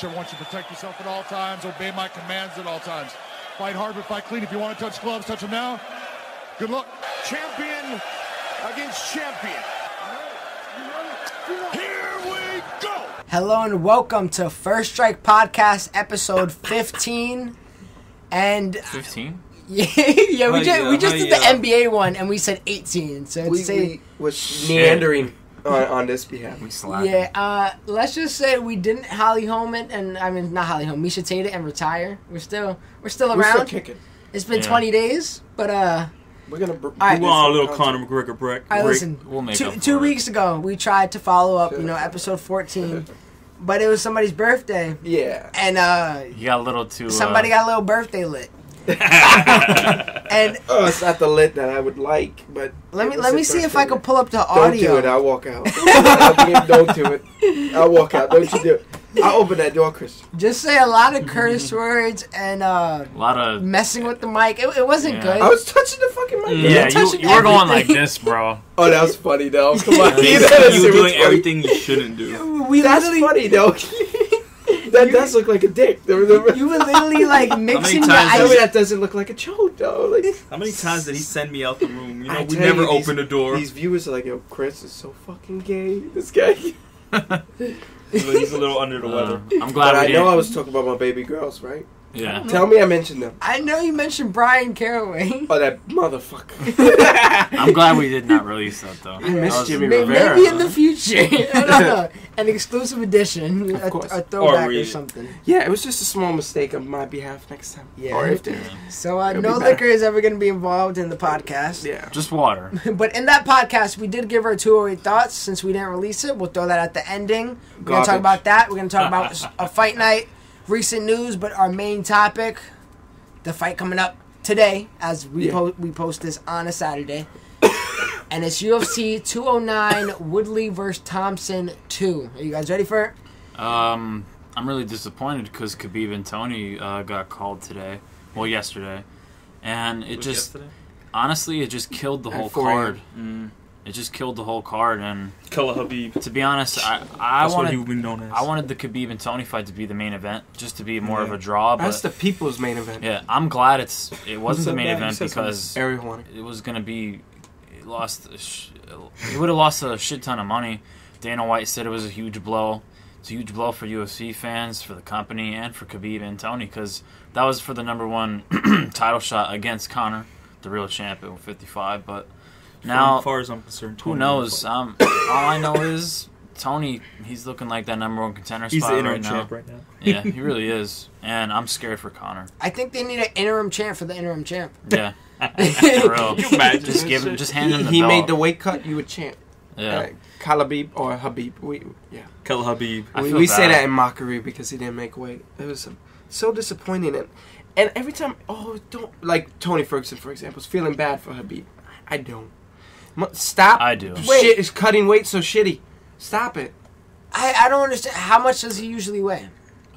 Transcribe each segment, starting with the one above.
I want you to protect yourself at all times, obey my commands at all times. Fight hard but fight clean. If you want to touch gloves, touch them now. Good luck. Champion against champion. Here we go. Hello and welcome to First Strike Podcast, episode 15. And 15? we just did the NBA one and we said 18. So we was meandering on this behalf. We slapped. Yeah, let's just say we didn't Holly home it, and I mean not Holly home. Misha Tate it and retire. We're still around. We're still kicking. It's been 20 days, but we're gonna. All right, we want a little Conor McGregor break. All right, listen. We'll make up two for weeks ago, we tried to follow up, episode 14, but it was somebody's birthday. Yeah. And you got a little too. Somebody got a little birthday lit. And it's not the lit that I would like, but let me see if I can pull up the audio. Don't do it. I'll walk out. Don't do it. I'll walk out. Don't you do it. I'll open that door, Chris. Just say a lot of curse words and a lot of messing with the mic. It wasn't good. I was touching the fucking mic. Yeah, you were going like this, bro. Oh, that was funny though. Come on, you were doing everything you shouldn't do. That's funny though. That does look like a dick. You were literally like mixing your I mean, ice. that doesn't look like a chode though. Like, how many times did he send me out the room? You know, I we tell never you, opened the door. These viewers are like, yo, Chris is so fucking gay. This guy. He's a little under the weather. I'm glad I know I was talking about my baby girls, right? Yeah. Tell me I mentioned them. I know you mentioned Brian Caraway. Oh, that motherfucker. I'm glad we did not release that, though. I miss Jimmy Rivera. Maybe in the future. I don't know. An exclusive edition. Of course. A throwback or Or something. Yeah, it was just a small mistake on my behalf next time. Yeah. Or if there. So no liquor is ever going to be involved in the podcast. Yeah. Just water. But in that podcast, we did give our 208 thoughts. Since we didn't release it, we'll throw that at the ending. We're going to talk about that. We're going to talk about a fight night, recent news, but our main topic, the fight coming up today, as we post this on a Saturday. And it's UFC 209 Woodley versus Thompson 2. Are you guys ready for it? I'm really disappointed because Khabib and Tony got called today. Well, yesterday. And it just... Yesterday? Honestly, it just killed the whole card. It just killed the whole card, and Killer Habib. To be honest, I wanted the Khabib and Tony fight to be the main event, just to be more of a draw. But that's the people's main event. Yeah, I'm glad it wasn't the main event because it was gonna be. It would have lost a shit ton of money. Dana White said it was a huge blow. It's a huge blow for UFC fans, for the company, and for Khabib and Tony, because that was for the #1 title shot against Conor, the real champ at 155, but. Now, as far as I'm concerned, who knows? All I know is Tony. He's looking like that #1 contender he's spot the interim right now. champ right now. Yeah, he really is, and I'm scared for Conor. I think they need an interim champ for the interim champ. Yeah, for real. You imagine just hand him the He belt. made the weight cut. You would chant. Yeah, Khalabib or Habib. Killer Habib. We say that in mockery because he didn't make weight. It was so disappointing, and every time, don't like Tony Ferguson, for example, is feeling bad for Habib. I don't. Stop. I do. Shit is cutting weight so shitty. Stop it. I don't understand. How much does he usually weigh?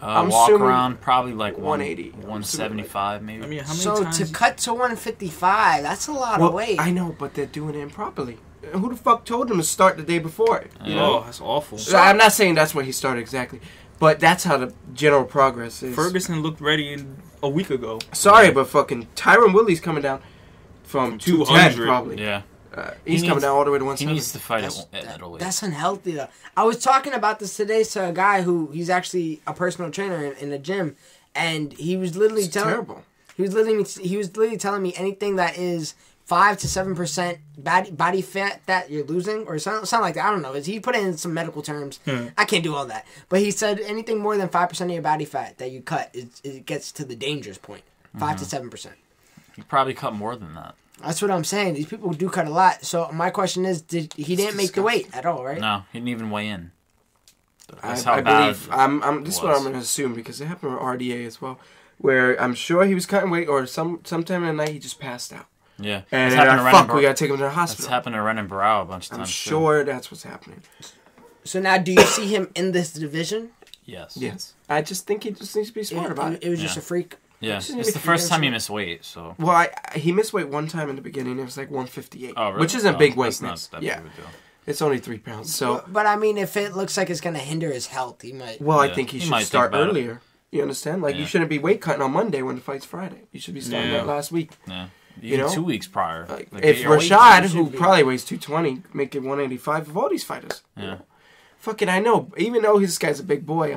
I'm walk assuming around probably like 180, 175 maybe. I mean, how many so times to cut to 155, that's a lot of weight. I know, but they're doing it improperly. Who the fuck told him to start the day before? You know? Oh, that's awful. So I'm not saying that's where he started exactly, but that's how the general progress is. Ferguson looked ready a week ago. Sorry, but fucking Tyron Woodley's coming down from 210 probably. Yeah. He's coming down all the way to 170. He needs to fight at a weight. That's unhealthy, though. I was talking about this today to a guy he's actually a personal trainer in the gym, and he was literally terrible. He was literally telling me anything that is 5 to 7% body fat that you're losing, or something like that. I don't know. He put it in some medical terms. I can't do all that, but he said anything more than 5% of your body fat that you cut, it gets to the dangerous point. 5 to 7%. He probably cut more than that. That's what I'm saying. These people do cut a lot. So my question is, he didn't make the weight at all, right? No, he didn't even weigh in. That's how bad this is what I'm going to assume, because it happened with RDA as well, where I'm sure he was cutting weight, or sometime in the night he just passed out. Yeah. And we got to take him to the hospital. That's happened to Renan Barao a bunch of times. I'm sure that's what's happening. So now, do you see him in this division? Yes. I just think he just needs to be smart about it. It was just a freak. Yeah, it's the first time he missed weight, so... Well, he missed weight one time in the beginning. It was like 158. Oh, really? Which isn't a big weight that's miss. Not that big of a deal. It's only 3 pounds. So, but I mean, if it looks like it's going to hinder his health, he might. well, I think he should might start think about earlier. You understand? Like, you shouldn't be weight cutting on Monday when the fight's Friday. You should be starting that last week. Yeah. You know? 2 weeks prior. Like, Like, if get your weight Rashad, down. who probably weighs 220, make it 185 of all these fighters. Yeah. Fucking, I know. Even though this guy's a big boy,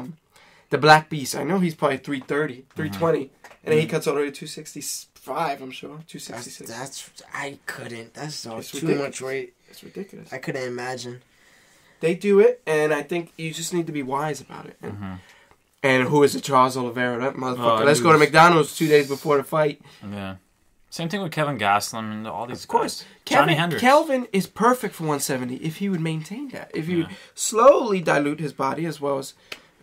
the Black Beast, I know he's probably 330, 320. And then he cuts all the way to 265, I'm sure. 266. I couldn't. That's too ridiculous. much weight. It's ridiculous. I couldn't imagine. They do it, and I think you just need to be wise about it. And who is it? Charles Oliveira, that motherfucker. Let's go to McDonald's 2 days before the fight. Yeah. Same thing with Kevin Gastelum and all these Of course. guys. Johnny Hendricks. Kelvin is perfect for 170 if he would maintain that. If he would slowly dilute his body as well as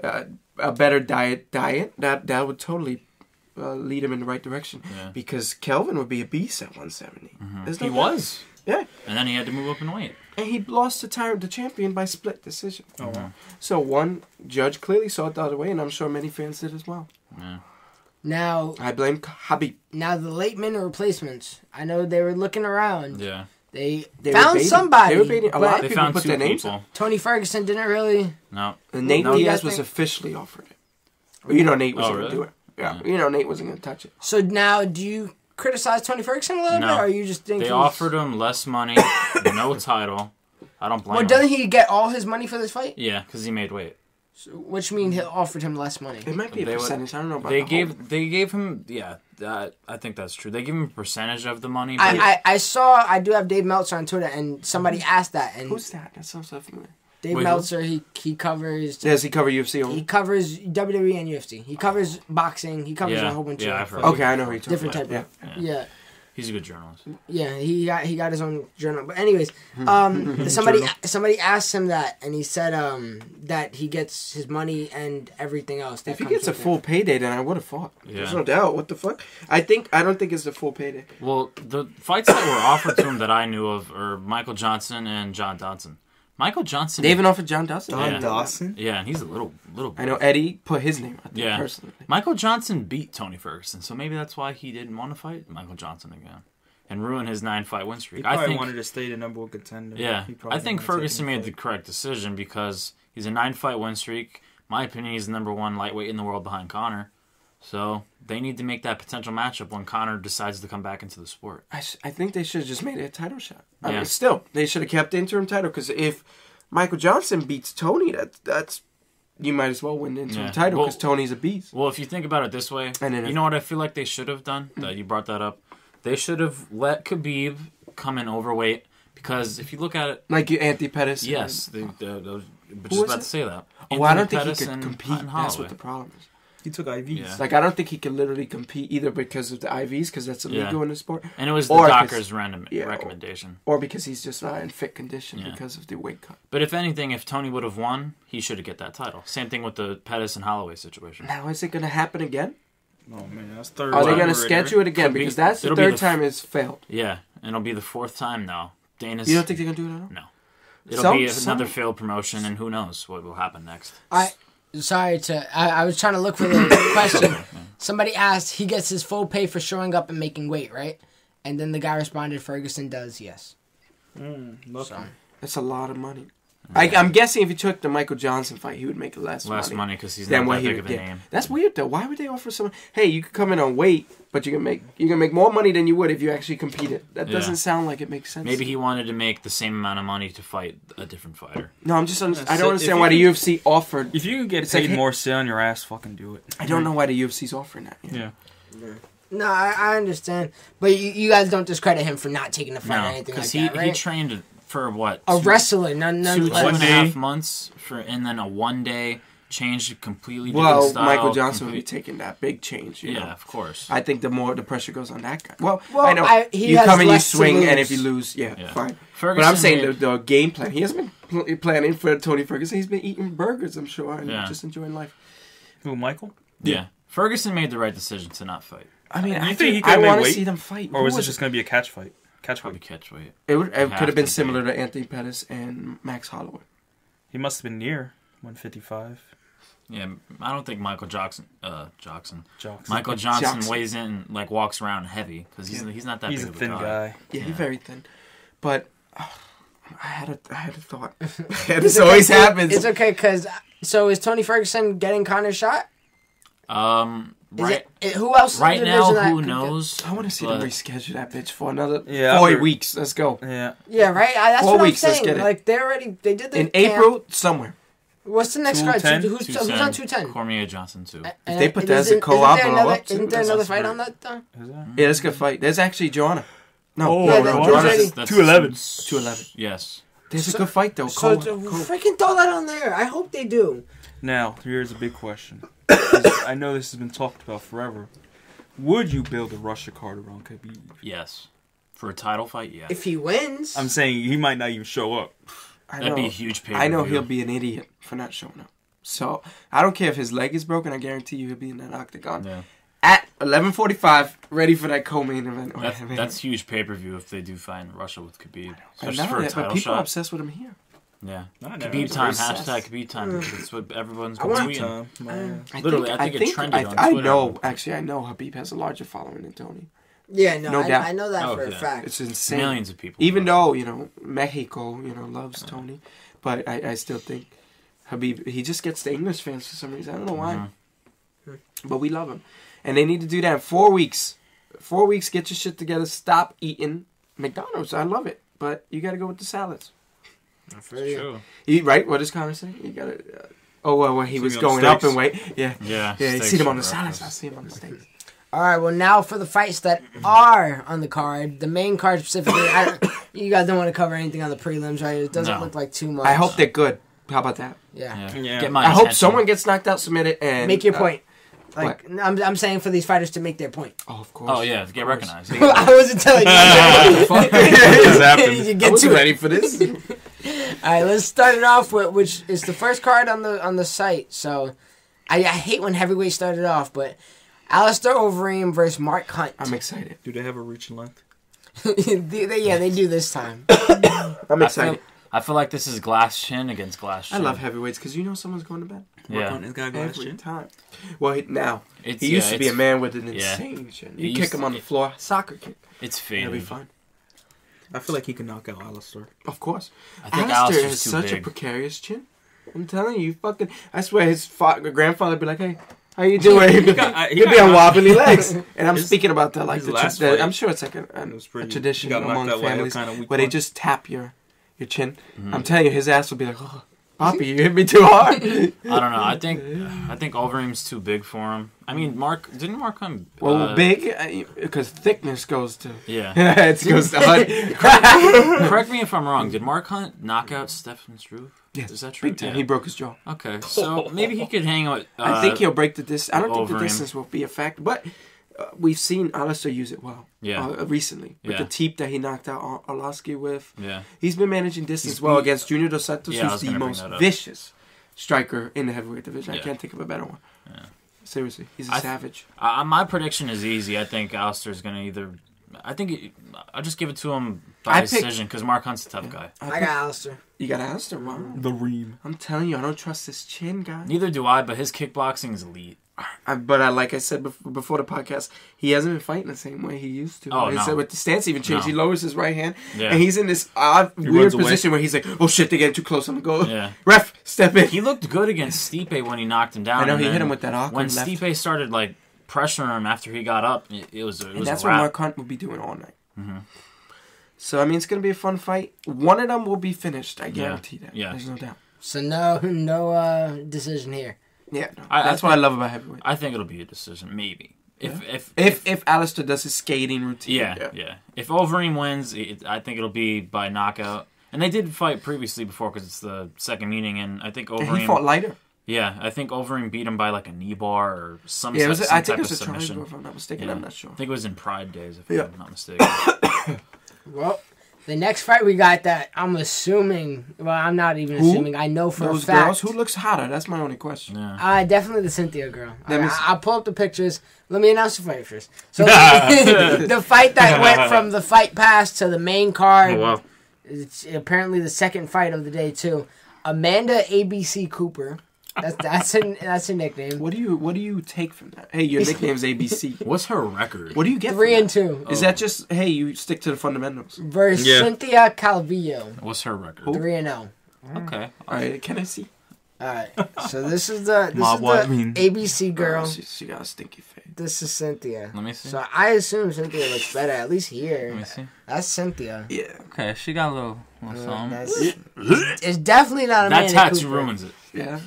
a better diet, that would totally lead him in the right direction. Yeah. Because Kelvin would be a beast at 170. He was. Yeah. And then he had to move up in weight. And he lost to the champion by split decision. Oh, wow. So one judge clearly saw it the other way, and I'm sure many fans did as well. Yeah. Now, I blame Khabib. Now the late minute replacements. I know they were looking around. Yeah. They were found baiting. somebody. They were baiting. A lot of They people found put 2 their names people. up. Tony Ferguson didn't really. No. And Nate No, Diaz you was think- officially offered it. Well, you know Nate wasn't going to really? do it. Yeah. You know Nate wasn't going to touch it. So now, do you criticize Tony Ferguson a little No. bit, or you just think They he's... offered him less money, no title. I don't blame Well, him. doesn't he get all his money for this fight? Yeah, because he made weight. So, which means he offered him less money. It might be a They would- percentage. I don't know about They the gave him I think that's true. They gave him a percentage of the money. But I do have Dave Meltzer on Twitter, and somebody asked that, and Who's that? That sounds so familiar. Dave Wait, who? Meltzer, he covers... Does he cover UFC only? He covers WWE and UFC. He covers boxing. He covers a whole bunch of I've heard. Okay, I know who you're talking different about. type of... Yeah. He's a good journalist. Yeah, he got his own journal. But anyways, Hmm. somebody asked him that, and he said that he gets his money and everything else. That If he comes gets a with it. full payday, then I would have fought. Yeah. There's no doubt. What the fuck? I don't think it's a full payday. Well, the fights that were offered to him that I knew of are Michael Johnson and John Dodson. Michael Johnson. They even offered John Dawson. John Dawson? Yeah, and he's a little. I know Eddie put his name out there Yeah. personally. Michael Johnson beat Tony Ferguson, so maybe that's why he didn't want to fight Michael Johnson again and ruin his 9-fight win He streak. probably I think. wanted to stay the number one contender. Yeah, He probably I think didn't wanna take Ferguson any made the fight. correct decision because he's a 9-fight win streak. My opinion, he's the number 1 lightweight in the world behind Conor. So they need to make that potential matchup when Conor decides to come back into the sport. I think they should have just made it a title shot. I Yeah. mean, still, they should have kept the interim title because if Michael Johnson beats Tony, that's you might as well win the interim Yeah. title Well- because Tony's a beast. Well, if you think about it this way, And then you know what I feel like they should have done? That you brought that up. They should have let Khabib come in overweight because if you look at it, Like Anthony Pettis. yes, I was Who just was about it? to say that. Oh, I don't Anthony think he Pettis could and compete. Martin That's Holloway. what the problem is. He took IVs. Yeah. Like, I don't think he could literally compete either because of the IVs, because that's illegal in the sport, And it was the Or 'cause- doctor's recommendation. or because he's just not in fit condition Yeah. because of the weight cut. But if anything, if Tony would have won, he should have get that title. Same thing with the Pettis and Holloway situation. Now, is it going to happen again? Oh, man, that's third. Are they time going to already, schedule it right? again? Could be. Because that's the It'll be third the time it's failed. Yeah, and it'll be the 4th time now. Dana's. You don't think they're going to do it at all? No. It'll be another some- failed promotion, and who knows what will happen next. I was trying to look for the question. Somebody asked, he gets his full pay for showing up and making weight, right? And then the guy responded, Ferguson does, yes. Lucky. So, That's a lot of money. I'm guessing if he took the Michael Johnson fight, he would make less money because he's than not what that he big would of a get. name. That's weird though. Why would they offer someone? Hey, you could come in on weight, but you can make more money than you would if you actually competed. That Yeah. doesn't sound like it makes sense. Maybe he wanted to make the same amount of money to fight a different fighter. No, I'm just. I so don't understand if why the you- UFC offered. If you can get It's like, paid hey- more, sit on your ass, fucking do it. I don't know why the UFC's offering that. Yeah. no, I understand. But you guys don't discredit him for not taking the fight or No, anything like because that, right? he trained for what? A two- wrestler, none two less. and a half months and then a 1 day change, completely different Well, style. Michael Johnson would be taking that big change. You Yeah, know? of course. I think the more the pressure goes on that guy. Well, Well, I know he you has come and you less to swing, and lose. if you lose, yeah. Fine. Ferguson But I'm saying made- the game plan. He hasn't been planning for Tony Ferguson. He's been eating burgers, I'm sure, and Yeah. just enjoying life. Who, Michael? Yeah. Ferguson made the right decision to not fight. I mean, You I think he I could make want to weight? see them fight. Or Who was it was just going to be a catch fight? Catch Probably fight. catch weight. It could have have been to similar be. to Anthony Pettis and Max Holloway. He must have been near 155. Yeah, I don't think Michael Jackson. Jackson. Michael Johnson Jackson. weighs in, like walks around heavy because he's not that He's big a of thin guy. Yeah, he's very thin. But I had a thought. This always happens. It's okay, because... So is Tony Ferguson getting Connor's shot? Right. Who else? Right now, who knows? I want to see them reschedule that bitch for another 4 weeks. Let's go. Yeah. Yeah, right? That's 4 what weeks, I'm let's saying. get it. Like, they did the In camp. April, somewhere. What's the next card? 210? Who's on 210? Cormier Johnson, too. If they put that as a co-op, isn't there another fight on that, though? Yeah, that's a good fight. There's actually Joanna. No, Oh, Yeah, no, Joanna's- that's 211. 211. Yes. There's a good fight, though. So freaking throw that on there. I hope they do. Now, here's a big question. 'Cause I know this has been talked about forever. Would you build a Russia card around Khabib? Yes. For a title fight, yeah. If he wins. I'm saying he might not even show up. That'd be a huge pay-per-view. I know he'll be an idiot for not showing up. So, I don't care if his leg is broken. I guarantee you he'll be in that octagon. Yeah. At 11:45, ready for that co-main event. That's huge pay-per-view if they do fight in Russia with Khabib. I Especially know for a that, title but people are shot. obsessed with him here. Yeah. I know. Khabib time. obsessed. Hashtag Khabib time. That's what everyone's been want- tweeting. Literally, I think it trended on I Twitter. know. Actually, I know Khabib has a larger following than Tony. Yeah, no doubt. I know that Oh, for a yeah. fact. It's insane. Millions of people. Even though, Mexico, loves Tony. But I still think Khabib, he just gets the English fans for some reason. I don't know why. But we love him. And they need to do that in 4 weeks. 4 weeks, get your shit together. Stop eating McDonald's. I love it. But you got to go with the salads. True. Right? What does Connor say? You got to... when he was him on going up steaks. in weight. Yeah. Yeah. Yeah, you steaks see them on for the salads. breakfast. I see them on the steaks. All right, well, now for the fights that are on the card, the main card specifically. You guys don't want to cover anything on the prelims, right? It doesn't No. look like too much. I hope they're good. How about that? Yeah. Yeah. Get my I hope attention. someone gets knocked out, submit it, and... Make your point. Like, I'm saying for these fighters to make their point. Oh, of course. Oh, yeah. Get recognized. I wasn't telling you. happened? You I get was to it. ready for this. All right, let's start it off with which is the first card on the site. So, I hate when heavyweight started off, but Alistair Overeem versus Mark Hunt. I'm excited. Do they have a reach and length? they do this time. I'm excited. I feel like this is glass chin against glass chin. I love heavyweights because someone's going to bed. Yeah. This guy Every time. Well, It's, he used to be a man with an insane chin. You He kick used him to- on the floor, soccer kick. It's It'll be fading. fine. I feel like he can knock out Alistair. Of course. I think Alistair Alistair's has too such a big. precarious chin. I'm telling you, I swear his grandfather would be like, hey, how you doing? He'd be on wobbly legs. And I'm speaking about that, like, his last fight, I'm sure it's like a tradition he got knocked among out families kind of week where they one. just tap your chin. I'm telling you, his ass will be like, oh, Poppy, you hit me too hard. I don't know. I think Overeem's too big for him. I mean, didn't Mark come? Big, because thickness goes to... Yeah. it goes to Hunt. Correct me if I'm wrong. Did Mark Hunt knock out Stefan Struve? Yes, Is that true? big time. Yeah. He broke his jaw. Okay, so maybe he could hang with. I think he'll break the distance. I don't think the Overeem. distance will be a factor, but we've seen Alistair use it well. Yeah. Recently with Yeah. the teep that he knocked out Arlovsky with. Yeah. He's been managing distance well against Junior Dos Santos, Yeah, I who's was the gonna bring most that up. vicious striker in the heavyweight division. I Yeah. can't think of a better one. Yeah. Seriously, he's a savage. My prediction is easy. I think Alistair's gonna either. I'll just give it to him I by picked- decision because Mark Hunt's a tough guy. I got Alistair. You got Alistair, wow. The Ream. I'm telling you, I don't trust his chin, guy. Neither do I, but his kickboxing is elite. But like I said before the podcast, he hasn't been fighting the same way he used to. Oh, He no. said with the stance even changed. No. He lowers his right hand, Yeah. and he's in this odd, weird runs away. position where he's like, "Oh shit, they're getting too close. I'm gonna go." Yeah. Ref, step in. He looked good against Stipe when he knocked him down. I know, and he hit then him with that awkward When left. Stipe started pressuring him after he got up, it was And that's a what wrap. Mark Hunt will be doing all night. Mm-hmm. So I mean, it's gonna be a fun fight. One of them will be finished. I guarantee that. Yeah. There's no doubt. So no decision here. Yeah, no. I That's what I love about heavyweight. I think it'll be a decision, maybe. If Alistair does his skating routine. Yeah. If Overeem wins, I think it'll be by knockout. And they did fight previously before because it's the second meeting, and I think Overeem. And he fought lighter. Yeah, I think Overeem beat him by like a knee bar or some, Yeah, some I type think it of was a submission. triangle, if I'm not mistaken. Yeah. I'm not sure. I think it was in Pride Days, if Yeah. I'm not mistaken. Well, the next fight we got that I'm assuming. Well, I'm not even assuming. I know for Those a fact. girls, who looks hotter? That's my only question. Yeah. Definitely the Cynthia girl. Let me see. I'll pull up the pictures. Let me announce the fight first. So the fight that went from the fight pass to the main card. Oh, wow. It's apparently the second fight of the day too. Amanda ABC Cooper That's a nickname. What do you take from that? Hey, your nickname's ABC. What's her record? What do you get? 3-2. Is that just hey? You stick to the fundamentals. Versus Cynthia Calvillo. What's her record? 3-0. Okay. All right, can I see? All right. So this is the mean? ABC girl. She got a stinky face. This is Cynthia. Let me see. So I assume Cynthia looks better, at least here. Let me see. That's Cynthia. Yeah. Okay, she got a little something. It's definitely not That Amanda tattoo Cooper. ruins it. Yeah.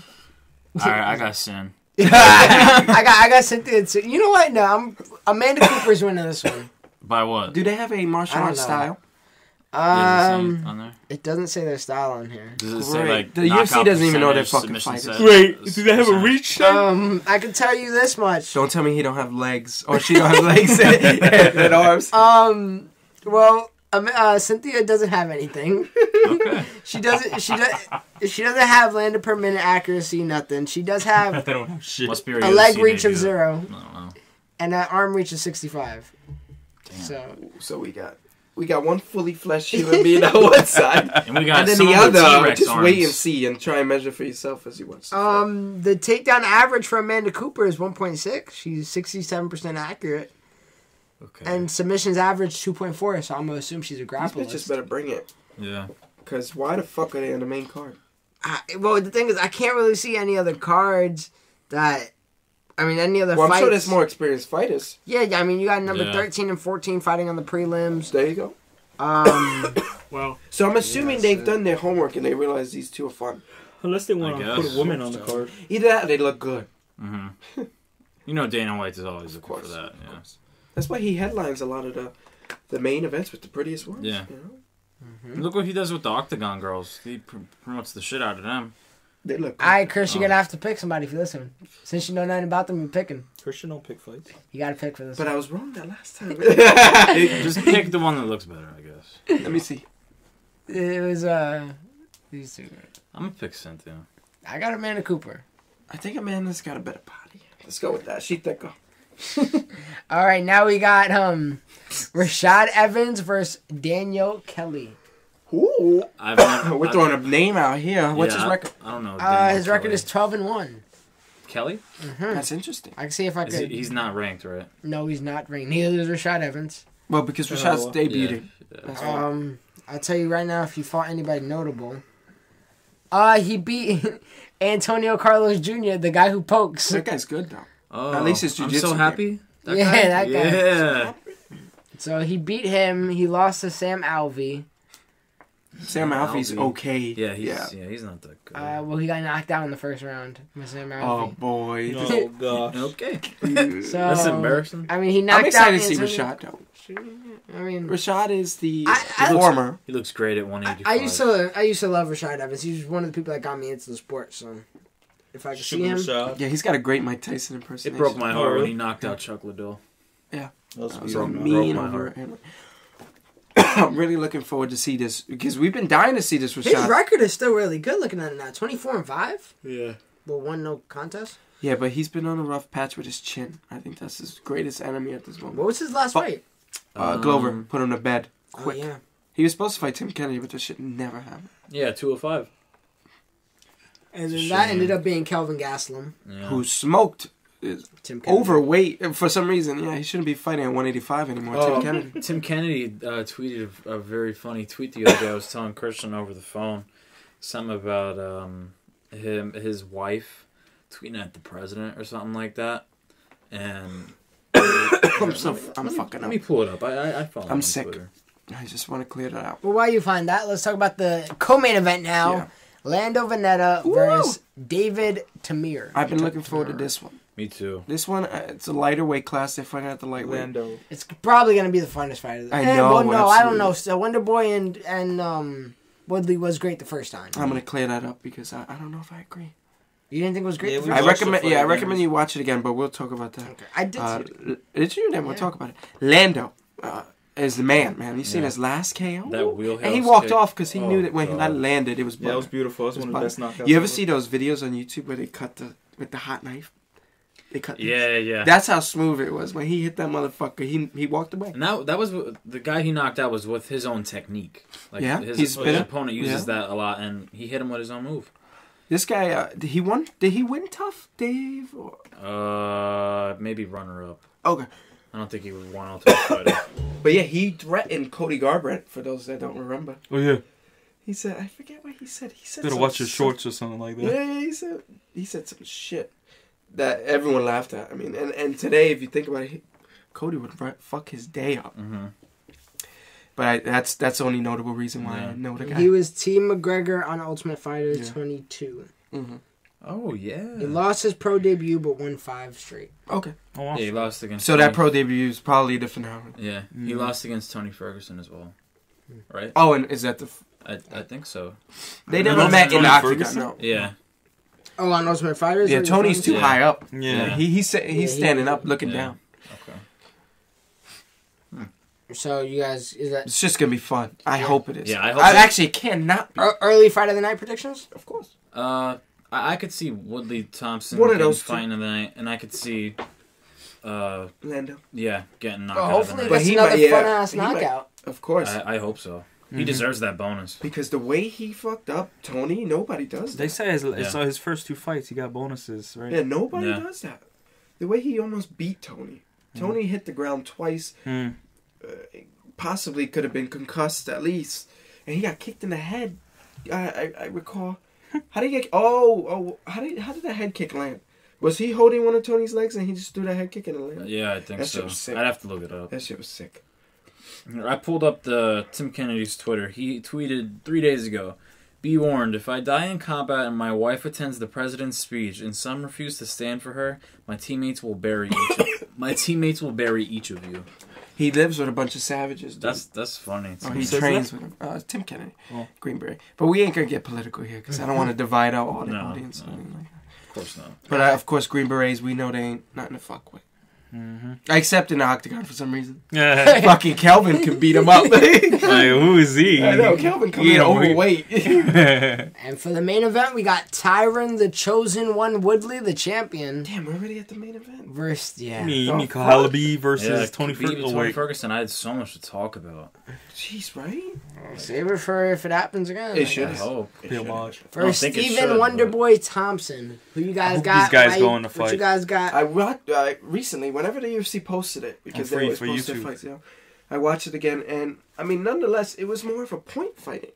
All right, I got Sin. I got Cynthia too. You know what? No, Amanda Cooper's winning this one. By what? Do they have a martial I don't arts know. style? On there? It doesn't say their style on here. Does it say Great. like The UFC knockout doesn't even know their percentage, fucking submission fighters. set? Wait, do they have a Percentage? reach thing? I can tell you this much. Don't tell me he don't have legs or she don't have legs and arms. Well, Cynthia doesn't have anything. Okay. She doesn't have landed per minute accuracy. Nothing. She does have They don't have shit. Must be her a leg UFC reach of debut. 0 I don't know. and an arm reach of 65. Damn. So We got one fully fleshed human being on one side, And we got and then some the of the other. T-Rex Just arms. wait and see, and try and measure for yourself as you watch. the takedown average for Amanda Cooper is 1.6. She's 67% accurate, Okay. and submissions average 2.4. So I'm gonna assume she's a These grappler. bitches better bring it, Yeah. because why the fuck are they on the main card? Well, the thing is, I can't really see any other cards that. I mean, any other Well, I'm fights. sure there's more experienced fighters. Yeah, I mean, you got number Yeah. 13 and 14 fighting on the prelims. There you go. Well, So I'm assuming they've done their homework and they realize these two are fun. unless they want I to put guess. a woman on the card. Either that or they look good. Mm-hmm. You know Dana White is always looking for course, that. of Yeah. course. That's why he headlines a lot of the main events with the prettiest ones. Yeah. You know? Look what he does with the Octagon girls. He promotes the shit out of them. They look good. All right, Chris, you're going to have to pick somebody if you listen. Since you know nothing about them, you're picking. Christian don't pick fights. You got to pick for this But one. I was wrong that last time. Just pick the one that looks better, I guess. Let me see. It was, these two. I'm gonna pick Cynthia. I got Amanda Cooper. I think Amanda's got a better body. Let's go with that. She thicker. All right, now we got Rashad Evans versus Daniel Kelly. Ooh. We're throwing a name out here. What's his record? I don't know. His record is 12-1. Kelly. That's interesting. I can see if I could. He's not ranked, right? No, he's not ranked. Neither is Rashad Evans. Well, because Rashad's debuted. Yeah. That's why. I'll tell you right now, if he fought anybody notable, he beat Antonio Carlos Jr., the guy who pokes. That guy's good, though. Oh, At least his I'm jiu-jitsu so game. happy. That That guy. Yeah. So he beat him. He lost to Sam Alvey. Sam Alfie's okay. Yeah, he's not that good. Well, he got knocked out in the first round with Sam Oh, Alvey. boy. Oh gosh. okay. So, That's embarrassing. I mean, he I'm knocked out excited to see Antonio- Rashad, though. I mean, Rashad is the I- former. He looks great at 185. I used to love Rashad Evans. He was one of the people that got me into the sport. So if I could see him, shot. Yeah, he's got a great Mike Tyson It impersonation. broke my heart when really? he knocked out Chuck Liddell. Yeah. That's That was broke so my mean my over heart. him. I'm really looking forward to see this because we've been dying to see this his Rashad. record is still really good. Looking at it now, 24-5. Yeah. But 1 no contest. Yeah, but he's been on a rough patch with his chin. I think that's his greatest enemy at this moment. What was his last fight? Glover put him to bed quick. Oh, yeah. He was supposed to fight Tim Kennedy, but this shit never happened. Yeah, 205. And then that ended up being Kelvin Gastelum. Yeah. Who smoked is Tim Kennedy. overweight for some reason. Yeah, he shouldn't be fighting at 185 anymore. Tim Kennedy. Tim Kennedy tweeted a very funny tweet the other day. I was telling Christian over the phone something about his wife tweeting at the president or something like that. And I'm fucking let up. me pull it up. I follow him I'm on sick. Twitter. I just want to clear that out. Well, while you find that, let's talk about the co-main event now. Yeah. Lando Veneta versus David Tamir. I've been looking forward to this one. Me too. This one, it's a lighter weight class. They're fighting at the lightweight. Lando. It's probably going to be the funnest fight of the I know, Well, no, I don't absolutely. know. So Wonder Boy and Woodley was great the first time. I'm gonna clear that up because I don't know if I agree. You didn't think it was great Yeah, the we first I watched time? the recommend. Yeah, I fight recommend again. you watch it again, but we'll talk about that. Okay. I did see it. Did you? Then we'll Yeah. talk about it. Lando is the man. You seen Yeah. his last KO? That wheelhouse And he walked kick. off because he knew Oh, that when God. that landed, it was. Yeah, it was butter. beautiful. That's It was one of the best butter. knockouts. You ever ever. see those videos on YouTube where they cut with the hot knife? They cut. Yeah. That's how smooth it was when he hit that motherfucker. He walked away. And that was the guy he knocked out was with his own technique. Like Yeah? his He's spinning? opponent uses that a lot, and he hit him with his own move. This guy, did he win? Did he win tough, Dave? Or? Maybe runner-up. Okay. I don't think he won Ultimate Fighter. But yeah, he threatened Cody Garbrandt, for those that don't remember. Oh, yeah. He said, I forget what he said. He said Better watch your shorts or something like that. Yeah, he said some shit that everyone laughed at. I mean, and today, if you think about it, Cody would fuck his day up. Mm-hmm. But that's the only notable reason why I know the guy. He was Team McGregor on Ultimate Fighter 22. Mm-hmm. Oh, yeah. He lost his pro debut, but won 5 straight. Okay. Oh, wow. Yeah, he lost against So that pro debut is probably a different round. Yeah, he lost against Tony Ferguson as well. Right? Oh, and is that the... I think so. They never met in the octagon, no. Yeah. Oh, on Ultimate Fighters? Yeah, Tony's too high up. Yeah. He's standing up, looking down. Okay. So you guys, is that It's just going to be fun. I hope it is. Yeah, I hope I it- actually cannot be. early Friday the night predictions? Of course. I could see Woodley Thompson One of those two. fighting tonight, and I could see, Lando. getting knocked Oh, out. hopefully Of But that's he another might- yeah, fun-ass he might. knockout. Of course. I hope so. He deserves that bonus. Because the way he fucked up Tony, nobody does that. They say his first 2 fights, he got bonuses, right? Yeah, nobody Yeah. does that. The way he almost beat Tony. Tony hit the ground twice. Possibly could have been concussed at least. And he got kicked in the head. I recall. How did he get... how did that head kick land? Was he holding one of Tony's legs and he just threw that head kick and it landed? Yeah, I think That so. shit was sick. I'd have to look it up. That shit was sick. I pulled up the Tim Kennedy's Twitter. He tweeted 3 days ago, "Be warned, if I die in combat and my wife attends the president's speech and some refuse to stand for her, my teammates will bury each of you." He lives with a bunch of savages, dude. That's funny. Oh, he says trains that? with him. It's Tim Kennedy. Oh. Greenberry. But we ain't going to get political here because I don't want to divide our No, audience. no. Like that. Of course not. But of course, Green Berets, we know they ain't nothing to fuck with. Except in the octagon for some reason. Yeah. Fucking Kelvin can beat him up. Like, who is he? I know, Kelvin come in overweight. And for the main event, we got Tyron, the Chosen One, Woodley, the champion. Damn, we're already at the main event. Versus, yeah. Nico Halaby versus Tony Tony Ferguson. Ferguson. I had so much to talk about. Jeez, right? Save it for if it happens again. It I should. I guess. hope. Pretty much. First, think it Steven should, Wonderboy Thompson. Who you guys hope got? these guys Mike? go in the What fight. you guys got? I recently, whenever the UFC posted it, because they free always for post their YouTube. fights, I watched it again, and I mean, nonetheless, it was more of a point fighting.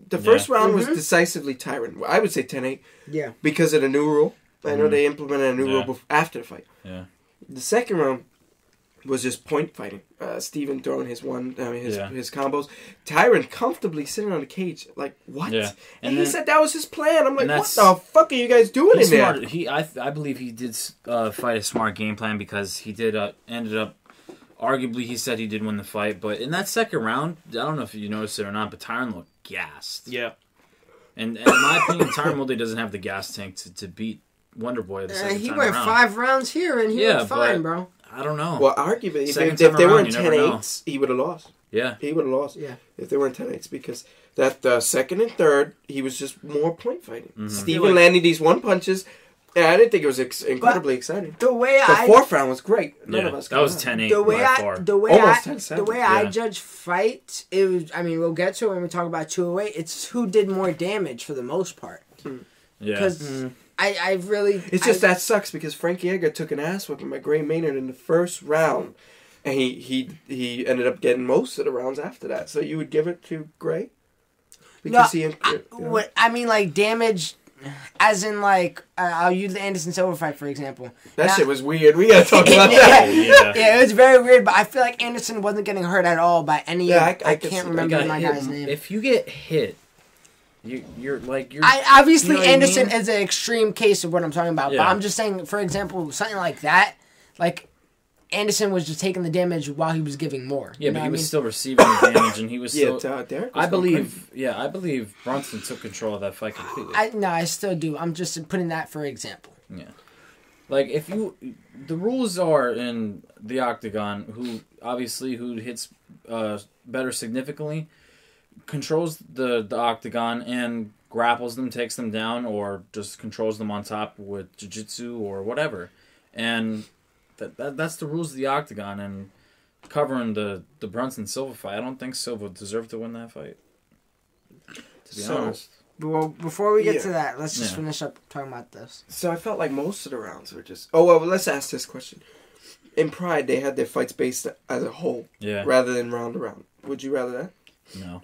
The first round was decisively Tyron. I would say 10-8 Yeah. because of the new rule. I know they implemented a new Yeah. rule after the fight. Yeah. The second round was just point fighting. Steven throwing his combos. Tyron comfortably sitting on the cage. Like, what? Yeah. And And he then- said that was his plan. I'm like, and what that's- the fuck are you guys doing He's in there? smart. I believe he did fight a smart game plan because he did ended up. Arguably, he said he did win the fight, but in that second round, I don't know if you noticed it or not, but Tyron looked gassed. Yeah. And in my opinion, Tyron Woodley doesn't have the gas tank to beat Wonderboy the second He time went around. 5 rounds here, and he Yeah, went fine, but- bro. I don't know. Well, arguably, Second if time they were around, in you never know. 10-8s, he would have lost. Yeah. He would have lost. Yeah. If they were in 10-8s, because that second and third, he was just more point fighting. Mm-hmm. Steven landed these one punches, and I didn't think it was incredibly exciting. The way The fourth round was great. None Yeah, of us that was got it. 10-8 the way by far. Almost 10-7. the way I Yeah. judge fight, it was. I mean, we'll get to it when we talk about 208. It's who did more damage for the most part. Yeah. Because I really. It's just that sucks because Frankie Edgar took an ass whipping by Gray Maynard in the first round, and he ended up getting most of the rounds after that. So you would give it to Gray because What I mean, like damage, as in like I'll use the Anderson Silva fight for example. that Now- shit was weird. We gotta talk about that. Yeah, it was very weird, but I feel like Anderson wasn't getting hurt at all by any. Yeah, I I can see can't that. remember Got my hit. guy's name. If you get hit, you're. I obviously you know what I Anderson mean? is an extreme case of what I'm talking about, but Yeah. I'm just saying, for example, something like that, like Anderson was just taking the damage while he was giving more. Yeah, you know but he what was I mean? still receiving the damage, and he was Yeah, still. Derek was I going believe. Yeah, I believe Brunson took control of that fight completely. I still do. I'm just putting that for example. Yeah. Like, if you... The rules are in the octagon, who hits better significantly, controls the octagon and grapples them, takes them down, or just controls them on top with jiu-jitsu or whatever. And that's the rules of the octagon. And covering the Brunson-Silva fight, I don't think Silva deserved to win that fight. To be honest. Well, before we get to that, let's just finish up talking about this. So I felt like most of the rounds were just... Oh, well, let's ask this question. In Pride, they had their fights based as a whole, rather than round to round. Would you rather that? No.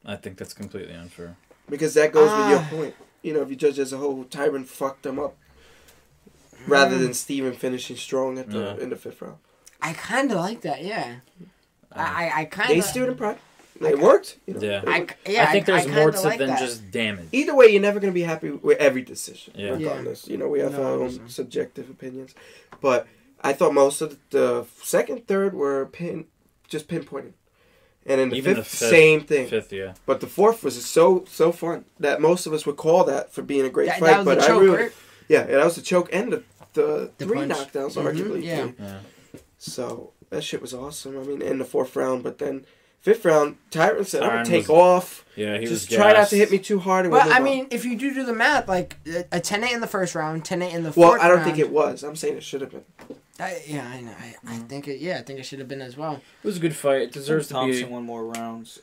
I think that's completely unfair. Because that goes with your point. You know, if you judge as a whole, Tyron fucked them up. Rather than Steven finishing strong in the 5th round. I kind of like that, yeah. I kind of... They stood in Pride. It worked. You know? I think there's more to it than just damage. Either way, you're never going to be happy with every decision. Regardless. You know, we have our own subjective opinions. But I thought most of the 2nd, 3rd were just pinpointing. And in the 5th, same thing. 5th, But the 4th was so fun that most of us would call that for being a great fight. That was but the choke, right? Yeah, that was the choke and the 3 punch. knockdowns, arguably. Yeah. So that shit was awesome. I mean, in the 4th round, but then 5th round, Tyron said, "I'm gonna take off. Yeah, he just was try not to hit me too hard." But I mean, if you do the math, like a 10-8 in the 1st round, 10-8 in the 4th round. Well, I don't think it was. I'm saying it should have been. I know. I think it. Yeah, I think it should have been as well. It was a good fight. It deserves to be. Thompson won more rounds.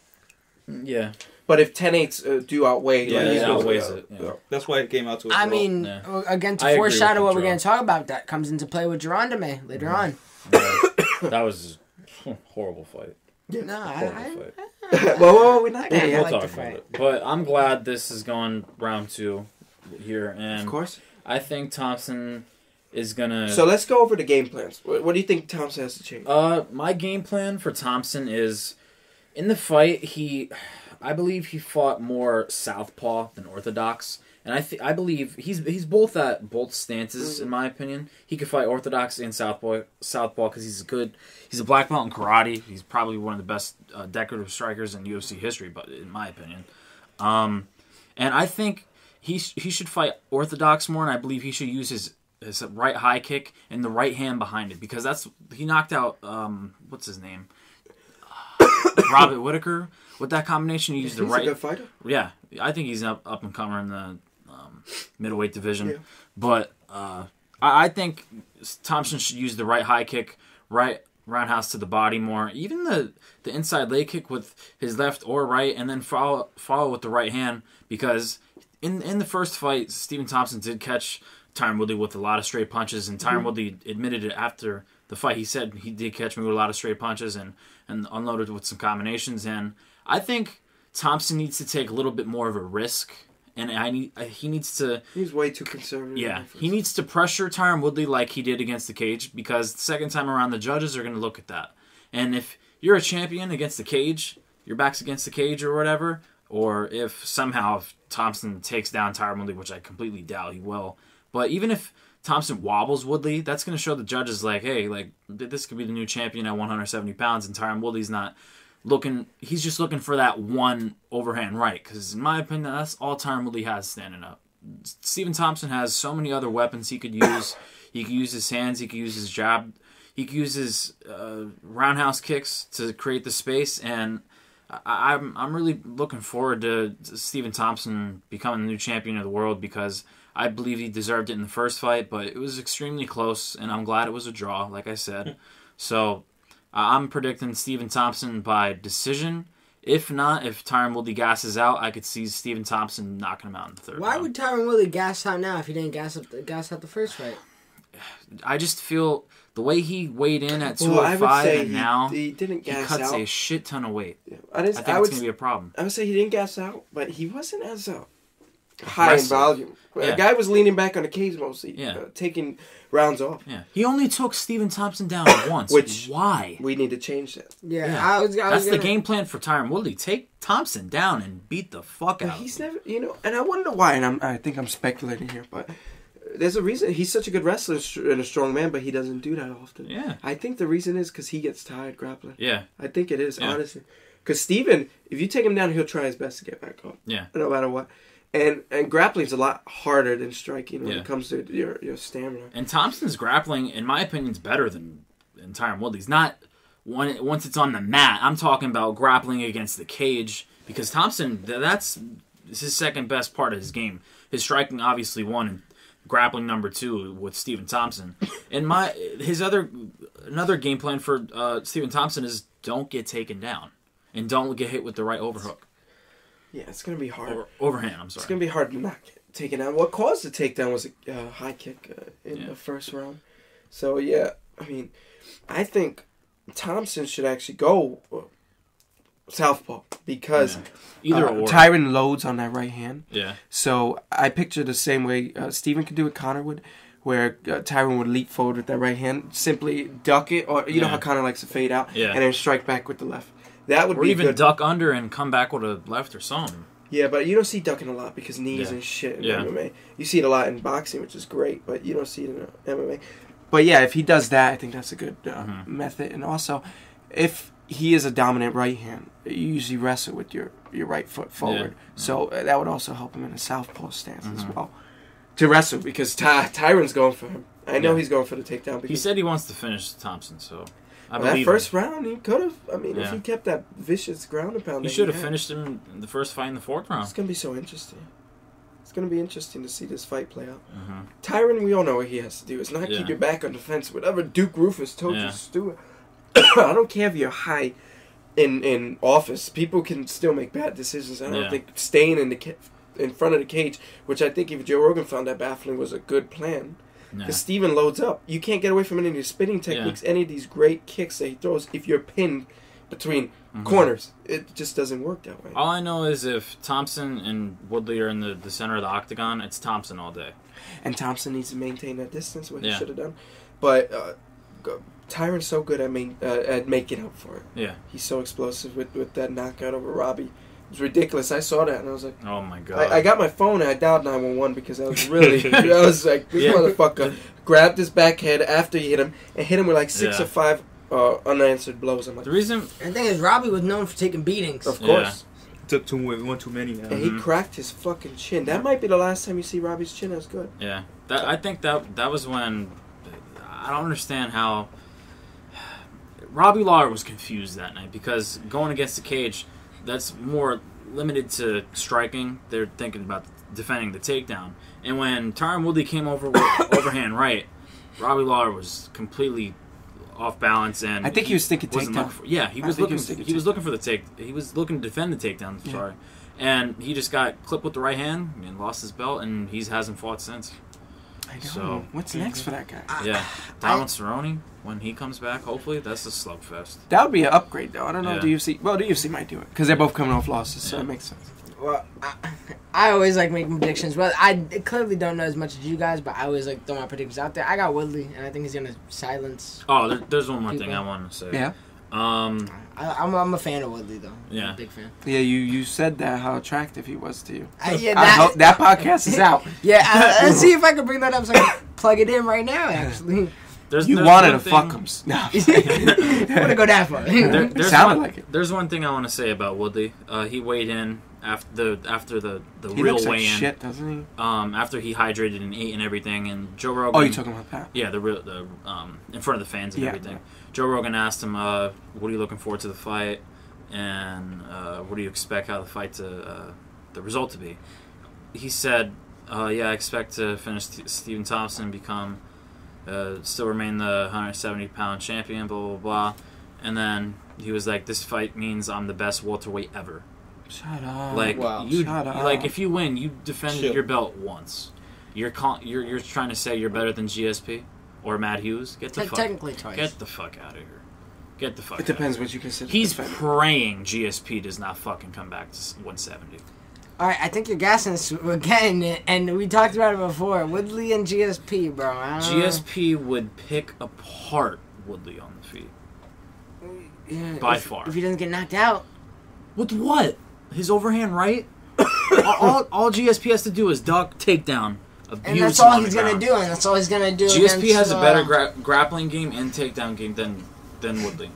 Yeah. But if 10-8s do outweigh, it outweighs it. Yeah. That's why it came out to a I draw. mean, again, to foreshadow what we're going to talk about, that comes into play with Gerondime later on. That was a horrible fight. Yeah. No, fight. Well, we're not there We'll yet. talk about it. But I'm glad this is going round 2 here. And Of course. I think Thompson is going to... So let's go over the game plans. What do you think Thompson has to change? My game plan for Thompson is, in the fight, I believe he fought more southpaw than orthodox. And I believe he's both at both stances, in my opinion. He could fight orthodox and southpaw because he's a black belt in karate. He's probably one of the best decorative strikers in UFC history, but in my opinion. And I think he should fight orthodox more, and I believe he should use his right high kick and the right hand behind it, because he knocked out what's his name, Robert Whitaker. With that combination, he used the right. He's a good fighter. Yeah, I think he's an up and comer in the middleweight division. Yeah. But I think Thompson should use the right high kick, right roundhouse to the body more. Even the inside leg kick with his left or right, and then follow with the right hand, because in the first fight, Stephen Thompson did catch Tyron Woodley with a lot of straight punches, and Tyron Woodley admitted it after the fight. He said he did catch me with a lot of straight punches and unloaded with some combinations. And I think Thompson needs to take a little bit more of a risk, and he needs to... He's way too conservative. Yeah, he needs to pressure Tyron Woodley like he did against the cage, because the second time around, the judges are going to look at that. And if you're a champion against the cage, your back's against the cage or whatever, or if somehow Thompson takes down Tyron Woodley, which I completely doubt he will, but even if Thompson wobbles Woodley, that's going to show the judges, like, hey, like, this could be the new champion at 170 pounds, and Tyron Woodley's not looking... He's just looking for that one overhand right, because in my opinion, that's all Tyron Woodley has standing up. Stephen Thompson has so many other weapons he could use. He could use his hands, he could use his jab, he could use his roundhouse kicks to create the space, and I'm really looking forward to Stephen Thompson becoming the new champion of the world, because I believe he deserved it in the first fight, but it was extremely close, and I'm glad it was a draw, like I said. So I'm predicting Stephen Thompson by decision. If not, if Tyron Woodley gasses out, I could see Stephen Thompson knocking him out in the third round. Why would Tyron Woodley gas out now if he didn't gas out the first fight? I just feel the way he weighed in at 205 and now he didn't gas he cuts out. a shit ton of weight. Yeah. I think it's going to be a problem. I would say he didn't gas out, but he wasn't as high in volume. The guy was leaning back on the cage mostly, taking rounds off. Yeah, he only took Stephen Thompson down once. Which why? We need to change that. Yeah. That's the game plan for Tyron Woodley. Take Thompson down and beat the fuck out. He's never, and I wonder why. And I think I'm speculating here, but there's a reason. He's such a good wrestler and a strong man, but he doesn't do that often. Yeah, I think the reason is because he gets tired grappling. Yeah, I think it is honestly. Because Stephen, if you take him down, he'll try his best to get back up. Yeah, no matter what. And grappling's a lot harder than striking when it comes to your stamina. And Thompson's grappling, in my opinion, is better than Tyron Woodley's. Not once it's on the mat. I'm talking about grappling against the cage, because Thompson, that's his second best part of his game. His striking obviously won, and grappling number 2 with Stephen Thompson. And another game plan for Stephen Thompson is don't get taken down and don't get hit with the right overhook. Yeah, it's gonna be hard. Overhand. I'm sorry. It's gonna be hard to not get taken out. What caused the takedown was a high kick in the first round. So yeah, I mean, I think Thompson should actually go southpaw because either or. Tyron loads on that right hand. Yeah. So I picture the same way Steven could do it, Conor would, where Tyron would leap forward with that right hand, simply duck it, or you know how Conor likes to fade out, and then strike back with the left. That would or be even good. duck under and come back with a left or something. Yeah, but you don't see ducking a lot because knees and shit in MMA. You see it a lot in boxing, which is great, but you don't see it in MMA. But yeah, if he does that, I think that's a good method. And also, if he is a dominant right hand, you usually wrestle with your right foot forward. Yeah. So that would also help him in a southpaw stance as well. To wrestle, because Tyron's going for him. I know he's going for the takedown. Because he said he wants to finish Thompson, so I that believe first round, he could have. I mean, if he kept that vicious ground and pound, he should have finished him in the first fight in the fourth round. It's going to be so interesting. It's going to be interesting to see this fight play out. Tyron, we all know what he has to do. It's not keep your back on the fence. Whatever Duke Rufus told you to do. I don't care if you're high in office. People can still make bad decisions. I don't think staying in front of the cage, which I think if Joe Rogan found that baffling, was a good plan. Because Steven loads up. You can't get away from any of these spinning techniques, any of these great kicks that he throws if you're pinned between corners. It just doesn't work that way. All I know is if Thompson and Woodley are in the center of the octagon, it's Thompson all day. And Thompson needs to maintain that distance, what he should have done. But Tyron's so good at making up for it. Yeah. He's so explosive with that knockout over Robbie. It was ridiculous. I saw that and I was like, oh my God. I got my phone and I dialed 911 because I was really, I was like, this motherfucker grabbed his back head after he hit him and hit him with like 6 or 5 unanswered blows. I'm like, the reason. And the thing is, Robbie was known for taking beatings. Of course. Took one too many now. And he cracked his fucking chin. That might be the last time you see Robbie's chin as good. Yeah. I think that was when, I don't understand how Robbie Lawler was confused that night because going against the cage, that's more limited to striking. They're thinking about defending the takedown. And when Tyron Woodley came over with overhand right, Robbie Lawler was completely off balance, and I think he was thinking takedown. He was looking for the take. He was looking to defend the takedown. Sorry, and he just got clipped with the right hand and lost his belt, and he hasn't fought since. I know. So what's next for that guy? Donald Cerrone when he comes back. Hopefully, that's a slugfest. That would be an upgrade, though. I don't know if the UFC. Well, the UFC might do it because they're both coming off losses, so it makes sense. Well, I always like making predictions. Well, I clearly don't know as much as you guys, but I always like throw my predictions out there. I got Woodley, and I think he's gonna silence. Oh, there's one more thing I want to say. Yeah. I'm a fan of Woodley though. Yeah. I'm a big fan. Yeah, you said that how attractive he was to you. That podcast is out. Yeah, let's see if I can bring that up so I can plug it in right now. Actually. There's wanted to fuck him. No, I want to go that far. Sounded like it. There's one thing I want to say about Woodley. He weighed in after the he real looks weigh-in. Like shit, doesn't he? After he hydrated and ate and everything, and Joe Rogan. Oh, you talking about that? Yeah, the in front of the fans and everything. Joe Rogan asked him, "What are you looking forward to the fight, and what do you expect how the fight the result to be?" He said, "I expect to finish Stephen Thompson, become." Still remain the 170-pound champion, blah, blah, blah. And then he was like, this fight means I'm the best welterweight ever. Shut up. Like, Shut up. Like if you win, you defended your belt once. You're trying to say you're better than GSP or Matt Hughes? Get the fuck technically twice. Get the fuck out of here. Get the fuck It depends what you consider. He's praying GSP does not fucking come back to 170. All right, I think you're gassing us again, and we talked about it before. Woodley and GSP, bro. GSP would pick apart Woodley on the feet. Yeah, by far. If he doesn't get knocked out. With what? His overhand right? all GSP has to do is duck, takedown. And that's all he's going to do, and that's all he's going to do. GSP has a better grappling game and takedown game than Woodley.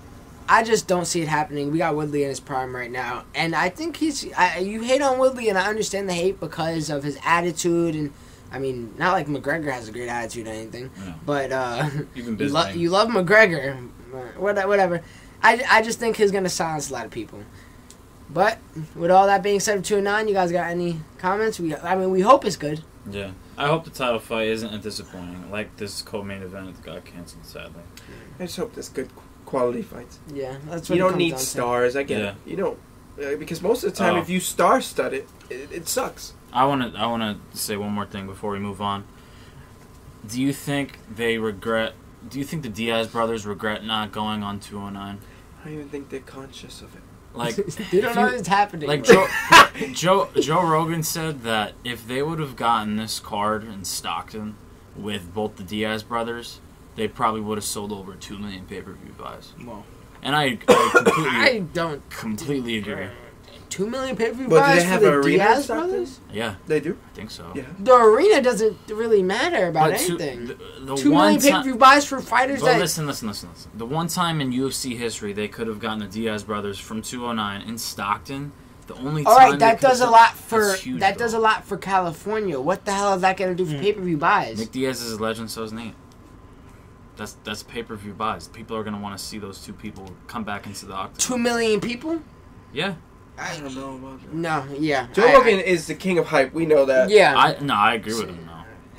I just don't see it happening. We got Woodley in his prime right now. And I think you hate on Woodley, and I understand the hate because of his attitude. And, I mean, not like McGregor has a great attitude or anything. Yeah. But you love McGregor. Whatever. I just think he's going to silence a lot of people. But, with all that being said, 2-9, you guys got any comments? We hope it's good. Yeah. I hope the title fight isn't disappointing. Like this co-main event got canceled, sadly. I just hope there's good quality fights. Yeah, that's what you don't need stars. I get it. You don't. Because most of the time, if you star-stud it sucks. I want to say one more thing before we move on. Do you think the Diaz brothers regret not going on 209? I don't even think they're conscious of it. Like they don't know what's happening. Like Joe Rogan said that if they would have gotten this card in Stockton with both the Diaz brothers, they probably would have sold over 2 million pay-per-view buys. Wow. And I don't completely agree. 2 million pay-per-view But buys do they have for the an arena Diaz in Stockton? brothers? Yeah, They do? I think so. Yeah. The arena doesn't really matter about But anything. the 2 one million pay-per-view buys for fighters Well, that... listen. The one time in UFC history they could have gotten the Diaz brothers from 209 in Stockton. The only time. All right, that does a lot for does a lot for California. What the hell is that going to do for pay-per-view buys? Nick Diaz is a legend, so is Nate. That's pay-per-view buys. People are going to want to see those two people come back into the octagon. 2 million people? Yeah. I don't know about that. No, yeah. Joe Rogan is the king of hype. We know that. Yeah. I agree with him, though.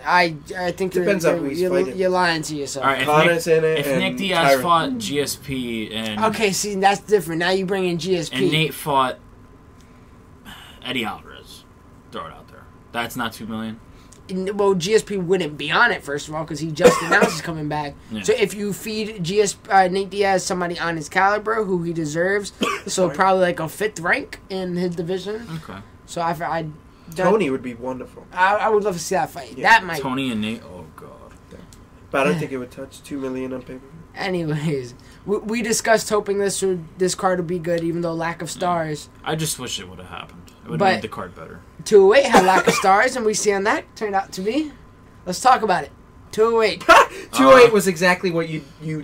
I think Depends on who he's fighting. you're lying to yourself. All right, if Nick Diaz fought GSP and... Okay, see, that's different. Now you bring in GSP. And Nate fought Eddie Alvarez. Throw it out there. That's not 2 million. Well, GSP wouldn't be on it, first of all, because he just announced he's coming back. Yeah. So if you feed Nate Diaz somebody on his caliber who he deserves, so probably like a 5th rank in his division. Okay. So Tony would be wonderful. I would love to see that fight. Yeah. That might. Tony and Nate. Oh god. But I don't think it would touch 2 million on paper. Anyways, we discussed hoping this card would be good, even though lack of stars. I just wish it would have happened. It would have made the card better. 208 had lack of stars, and we see on that turned out to be. Let's talk about it. 208. 208 was exactly what you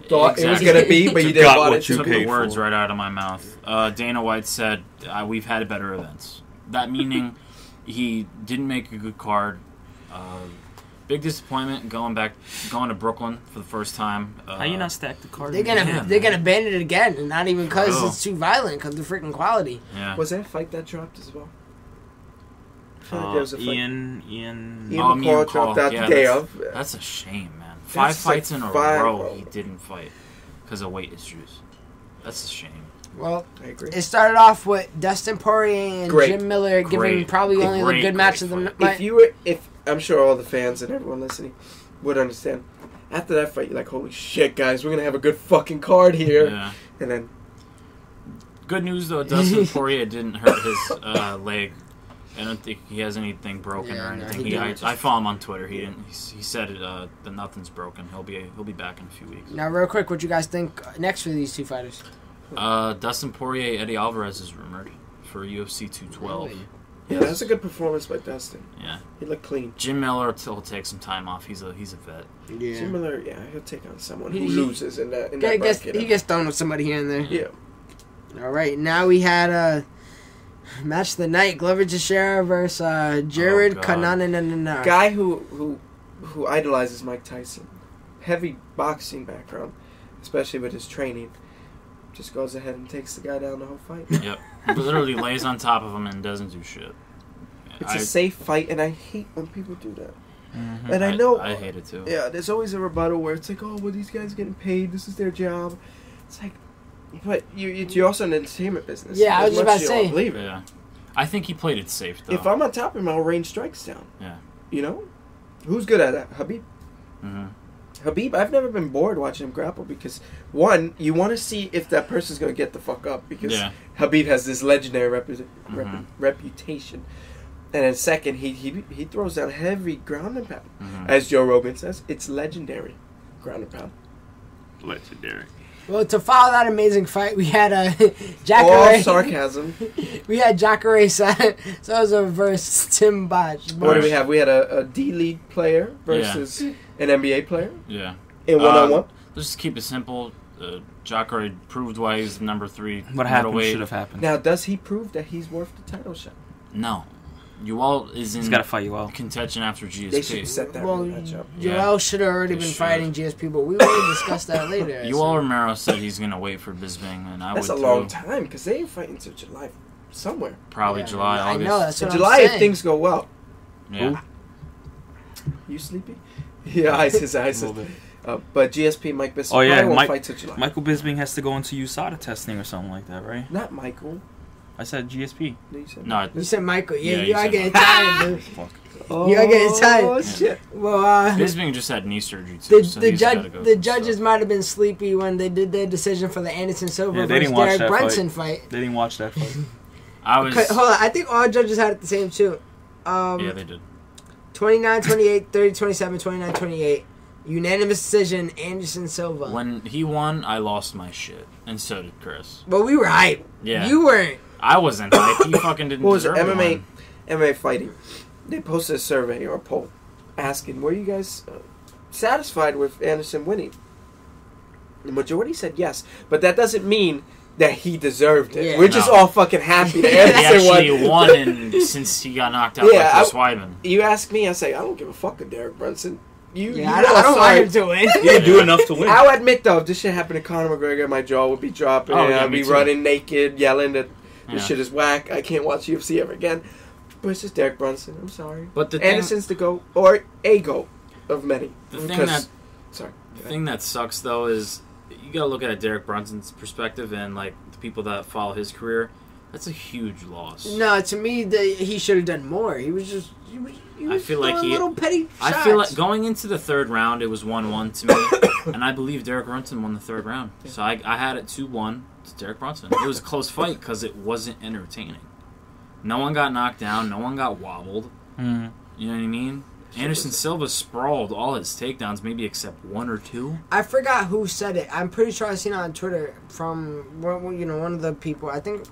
thought it was going to be, but you didn't want it to. Took the words right out of my mouth. Dana White said, we've had better events. That meaning he didn't make a good card. Big disappointment going to Brooklyn for the first time. How you not stack the card? They're gonna ban it again, and not even because it's too violent, because the freaking quality. Yeah. Was there a fight that dropped as well? There was a fight. Ian McCall dropped out the day of. That's a shame, man. 5 fights in a row he didn't fight because of weight issues. That's a shame. Well, I agree. It started off with Dustin Poirier and Jim Miller giving probably only the good match of the night. If I'm sure all the fans and everyone listening would understand. After that fight, you're like, holy shit, guys, we're going to have a good fucking card here. Yeah. And then... Good news, though, Dustin Poirier didn't hurt his leg. I don't think he has anything broken or anything. I follow him on Twitter. He didn't. He said that nothing's broken. He'll be back in a few weeks. Now, real quick, what you guys think next for these two fighters? Dustin Poirier, Eddie Alvarez is rumored for UFC 212. Really? Yeah, that's a good performance by Dustin. Yeah, he looked clean. Jim Miller will take some time off. He's a vet. Yeah. Jim Miller, he'll take on someone who loses in that bracket. He gets thrown with somebody here and there. Yeah. All right, now we had a match of the night: Glover Teixeira versus Jared Cannonier. Guy who idolizes Mike Tyson, heavy boxing background, especially with his training. Just goes ahead and takes the guy down the whole fight. Yep. Literally lays on top of him and doesn't do shit. It's a safe fight, and I hate when people do that. Mm-hmm. And I know... I hate it, too. Yeah, there's always a rebuttal where it's like, oh, well, these guys getting paid. This is their job. It's like... But you're also in the entertainment business. Yeah, I was just about to say. Believe it. Yeah. I think he played it safe, though. If I'm on top of him, I'll rain strikes down. Yeah. You know? Who's good at that? Habib? Mm-hmm. Habib, I've never been bored watching him grapple because, one, you want to see if that person's going to get the fuck up because Habib has this legendary reputation. And then second, he throws down heavy ground and pound. Mm-hmm. As Joe Rogan says, it's legendary ground and pound. Legendary. Well, to follow that amazing fight, we had All sarcasm. We had Jacare Souza versus Tim Bosch. What do we have? We had a D-League player versus an NBA player. Yeah. In one-on-one. Let's just keep it simple. Jacare proved why he's number 3. What happened should have happened. Now, does he prove that he's worth the title shot? No. Yoel is in contention after GSP. They should set that matchup. Yoel should have already been fighting GSP, but we will discuss that later. Yoel Romero said he's going to wait for Bisping, and that's a long time, because they ain't fighting until July somewhere. Probably July, August. I know, that's what July, I'm saying. if things go well. Yeah. You sleepy? Yeah, his eyes. But GSP, Mike Bisping, probably won't fight till July. Michael Bisping has to go into USADA testing or something like that, right? Not Michael. I said GSP. No, You said Michael. Yeah, Yeah, you you are said getting Michael. tired, dude. Fuck. You are getting tired. Oh shit! Well, Bisping just had knee surgery too. so he's gotta go the through judges stuff. might have been sleepy when they did their decision for the Anderson Silva Yeah, they versus didn't watch Derek that Brunson fight. They didn't watch that fight. I was. Hold on, I think all judges had it the same too. Yeah, they did. 29-28, 30-27, 29-28. Unanimous decision, Anderson Silva. When he won, I lost my shit, and so did Chris. But we were hype. Yeah. You weren't. I wasn't hype. He fucking didn't What was it? deserve to MMA, win. MMA fighting. They posted a survey or a poll asking, "Were you guys satisfied with Anderson winning?" The majority said yes, but that doesn't mean that he deserved it. Yeah. We're just No. all fucking happy that He Anderson actually won. won and since he got knocked out Yeah, by Chris Weidman. You ask me, I say I don't give a fuck with Derek Brunson. You Yeah, I don't want him to win. He didn't do enough to win. I'll admit though, if this shit happened to Conor McGregor, my jaw would be dropping. Oh, and yeah, I'd me be too. running naked, yelling that this Yeah. shit is whack. I can't watch UFC ever again. But it's just Derek Brunson. I'm sorry. But the thing, Anderson's the GOAT, or a GOAT of many. the thing Because- that sorry. the thing that sucks though is you gotta look at it Derek Brunson's perspective and like the people that follow his career. That's a huge loss. No, to me, he should have done more. He was just. He was I feel like throwing he- little petty shots. I feel like going into the third round, it was 1-1 to me, and I believe Derek Brunson won the third round. So I had it 2-1 to Derek Brunson. It was a close fight because it wasn't entertaining. No one got knocked down. No one got wobbled. Mm. You know what I mean? Anderson Silva sprawled all his takedowns, maybe except one or two. I forgot who said it. I'm pretty sure I seen it on Twitter from one of the people. I think,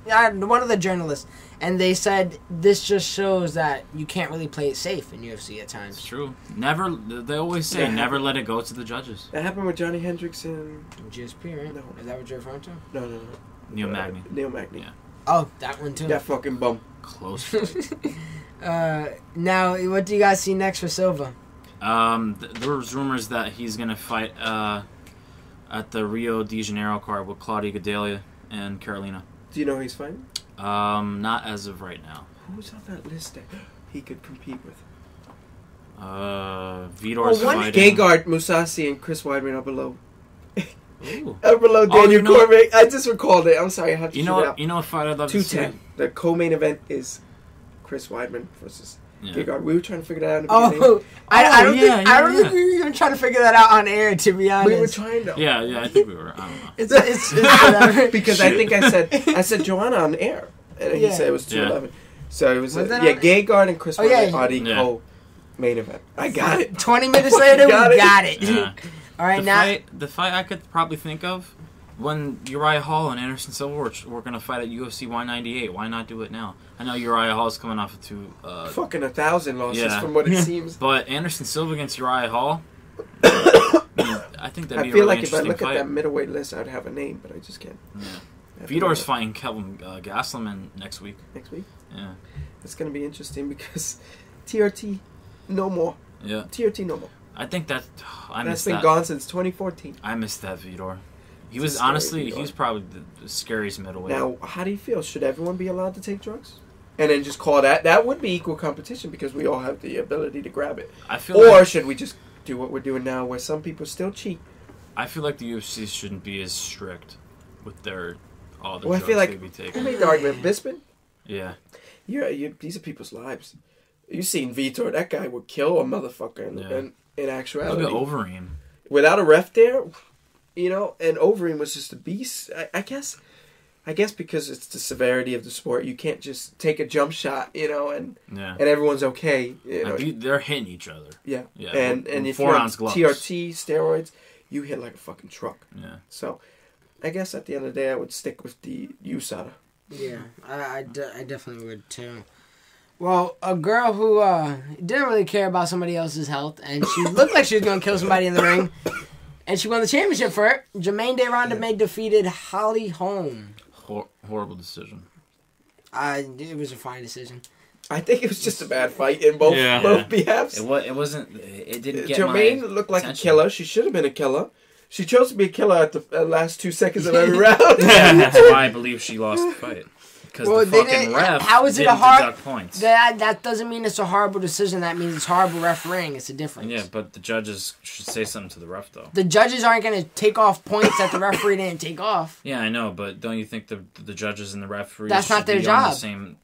yeah, one of the journalists, and they said this just shows that you can't really play it safe in UFC at It's times. true. Never. They always say Yeah. never let it go to the judges. That happened with Johnny Hendricks and GSP, right? No. Is that what you're referring to? no. Neil Magny. Neil Magny. Yeah. Oh, that one too. That fucking bum. Close fight. Now, what do you guys see next for Silva? There was rumors that he's gonna fight at the Rio de Janeiro card with Claudia Gadelha and Carolina. Do you know who he's fighting? Not as of right now. Who's on that list that he could compete with? Vitor's one fighting. Gegard, Mousasi, and Chris Weidman are below. Ooh. Are below Daniel you know- Cormier. I just recalled it. I'm sorry, I have to You shoot know it what? out. You know what fight I'd love to see? 210. The co-main event is Chris Weidman versus Yeah. Gegard. We were trying to figure that out in the beginning. I don't yeah, think I don't yeah, think we were even trying to figure that out on air. To be honest, We were trying to. Yeah, I think we were. I don't know. It's whatever. Because I think I said Joanna on air, and he Yeah. said it was 211. So it was, Was that yeah, on- Gegard and Chris Oh, yeah. Weidman are the Yeah. co-main event. I got it. 20 minutes later, Got we it. got it. Yeah. All right, now The fight I could probably think of when Uriah Hall and Anderson Silva were going to fight at UFC 198. Why not do it now? I know Uriah Hall's coming off of two. Fucking 1,000 losses Yeah. from what it seems. But Anderson Silva against Uriah Hall, I think that'd I be a feel really like if I interesting look fight. at that middleweight list, I'd have a name, but I just can't. Yeah. Vitor's fighting Kelvin Gastelum next week. Next week. Yeah. It's going to be interesting because TRT, no more. Yeah. TRT, no more. I think that I That's missed been that. gone since 2014. I missed that Vitor. He It's was a scary honestly, Vitor. he was probably the scariest middleweight. Now, how do you feel? Should everyone be allowed to take drugs? And then just call that? That would be equal competition because we all have the ability to grab it. I feel Or like, should we just do what we're doing now where some people still cheat? I feel like the UFC shouldn't be as strict with their all the Well, I drugs feel like- they be I taking. made the argument. Bisping? Yeah. These are people's lives. You seen Vitor. That guy would kill a motherfucker in Yeah. in Look actuality. at Overeem. Without a ref there, and Overeem was just a beast. I guess because it's the severity of the sport, you can't just take a jump shot, and Yeah. everyone's okay. Like, they're hitting each other. Yeah. Yeah. And with if you're on 4-ounce gloves. TRT, steroids, you hit like a fucking truck. Yeah. So, I guess at the end of the day, I would stick with the USADA. yeah, I definitely would too. Well, a girl who didn't really care about somebody else's health, and she looked like she was going to kill somebody in the ring, and she won the championship for it. Jermaine DeRonda May defeated Holly Holm. Horrible decision. It was a fine decision. I think it was just a bad fight in both behalves. It wasn't. It didn't get Jermaine my looked like attention. a killer. She should have been a killer. She chose to be a killer at the last 2 seconds of every round. Yeah, that's why I believe she lost the fight. Because the fucking ref how is it didn't a hard deduct points. That doesn't mean it's a horrible decision. That means it's horrible refereeing. It's a difference. Yeah, but the judges should say something to the ref, though. The judges aren't going to take off points that the referee didn't take off. Yeah, I know, but don't you think the judges and the referees That's not their should be on job. the same...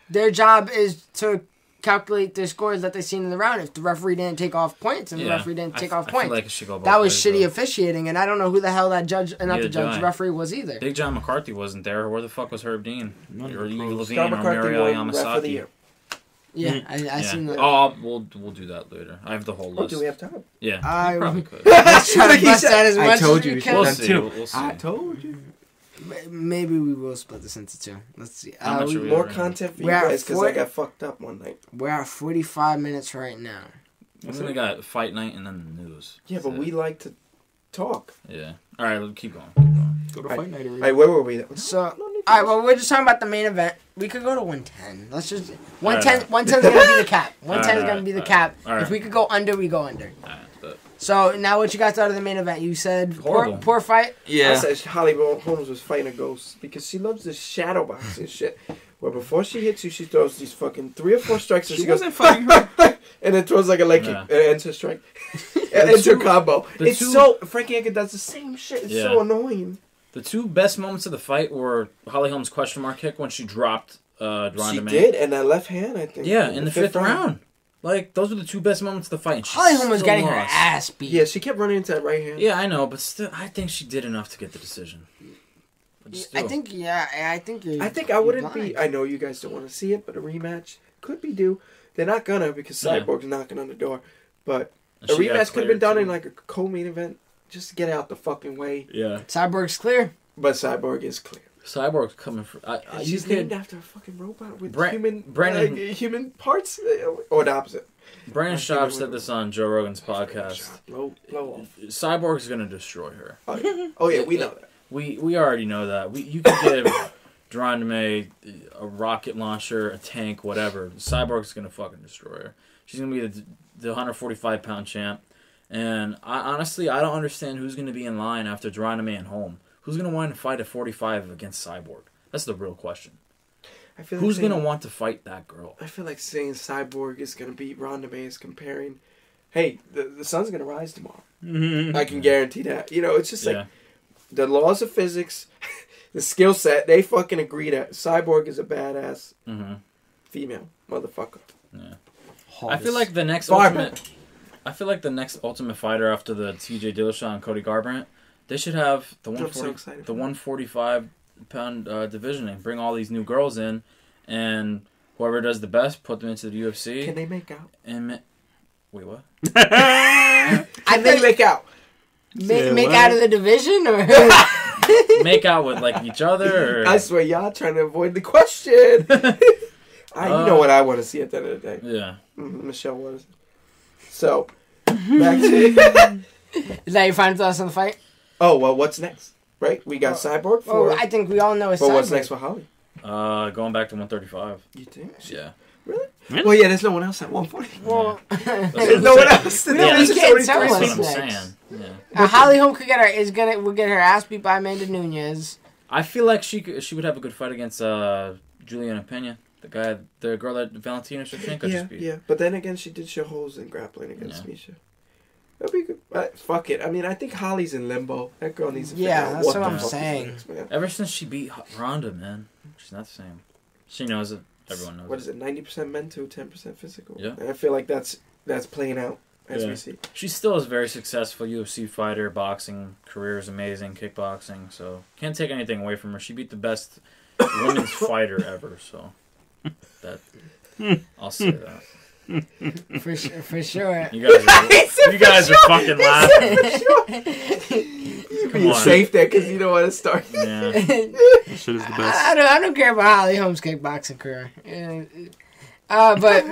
Their job is to calculate their scores that they've seen in the round. If the referee didn't take off points and the referee didn't take off I points, feel like it should go both that was ways, shitty though. officiating, and I don't know who the hell that judge, referee was either. Big John McCarthy wasn't there. Where the fuck was Herb Dean? Or Evil Levine John or McCarthy Mario won Ref of the Year. Yamasaki? Yeah, I seen that. Oh, we'll do that later. I have the whole list. Do we have time? Yeah, I we probably could. Let's try to bust that as I much told as you we we can. We'll Done see. two. We'll see. I told you. Maybe we will split this into two. Let's see. How much are we More running? content for you We're at guys because 40 I got fucked up one night. We're at 45 minutes right now. We only got fight night and then the news. Yeah, but That's we it. like to talk. Yeah. All right, keep going. Go to fight night already. Hey, where were we? So, alright, well, we're just talking about the main event. We could go to 110. Let's just... 110 110 is going to be the cap. 110 is going to be the cap. Alright. If we could go under, we go under. All right, but So, now what you guys thought of the main event? You said Horrible. poor fight? I said Holly Holmes was fighting a ghost because she loves this shadow boxing shit. Where before she hits you, she throws these fucking 3 or 4 strikes and she goes, fighting her. and then throws like a leg kick Yeah. and ends her strike. and ends her combo. It's two- so Frankie Edgar does the same shit. It's Yeah. so annoying. the two best moments of the fight were Holly Holm's question mark kick when she dropped Ronda She May. did, and that left hand, I think. Yeah, in the 5th round. Like, those were the two best moments of the fight. And she Holly Holm was still getting her lost. ass beat. Yeah, she kept running into that right hand. Yeah, I know, but still, I think she did enough to get the decision. But still. I think you're... I think I wouldn't blind. be. I know you guys don't want to see it, but a rematch could be due. They're not gonna because Yeah. Cyborg's knocking on the door. But And a she got rematch could have been cleared, done too. in like a co-main event just to get out the fucking way. Yeah. Cyborg's clear. But Cyborg is clear. Cyborg's coming for. She's named after a fucking robot with Brandon- human parts, or the opposite. Brandon Schaub said this on Joe Rogan's podcast. Blow off. Cyborg's gonna destroy her. Oh yeah, we know that. We already know that. You could give Ronda May a rocket launcher, a tank, whatever. Cyborg's gonna fucking destroy her. She's gonna be the 145-pound champ. And honestly, I don't understand who's gonna be in line after Ronda May and Holm. Who's gonna want to fight at 45 against Cyborg? That's the real question. I feel Who's like gonna want to fight that girl? I feel like saying Cyborg is gonna beat Ronda May is comparing. Hey, the sun's gonna rise tomorrow. I can guarantee that. You know, it's just like the laws of physics, the skill set. They fucking agree that Cyborg is a badass female motherfucker. Yeah. I feel like the next ultimate fighter after the T.J. Dillashaw and Cody Garbrandt, they should have the 145-pound division and bring all these new girls in, and whoever does the best, put them into the UFC. Can they make out? Wait, what? I think make out. Make out of the division or Make out with like each other? Or... I swear, y'all trying to avoid the question. You know what I want to see at the end of the day. Yeah. Michelle was. So, back to Is that your final thoughts on the fight? Oh, well, what's next? Right? We got Cyborg for... Well, I think we all know it's But Cyborg. what's next for Holly? Going back to 135. You think? Yeah. Really? Well, yeah, there's no one else at 140. Well, There's no one else. We don't- we can't tell That's us what I'm next. saying. Yeah. Holly Holm could will get her ass beat by Amanda Nunes. I feel like she would have a good fight against Juliana Pena, the girl that Valentina Shevchenko just beat. Yeah, but then again, she did show holes in grappling against Misha. That'd be good. Fuck it. I mean, I think Holly's in limbo. That girl needs to figure out that's what what the I'm fuck saying. is next, man. Ever since she beat Ronda, man, she's not the same. She knows it. Everyone knows What is it? 90% mental, 10% physical. Yeah. And I feel like that's playing out as we see. She still is a very successful UFC fighter. Boxing career is amazing. Kickboxing, so can't take anything away from her. She beat the best women's fighter ever. So that I'll say that. For sure. You guys are fucking laughing. Come You're on. safe there because you don't want to start. Yeah. Shit is the best. I don't care about Holly Holm's kickboxing career. But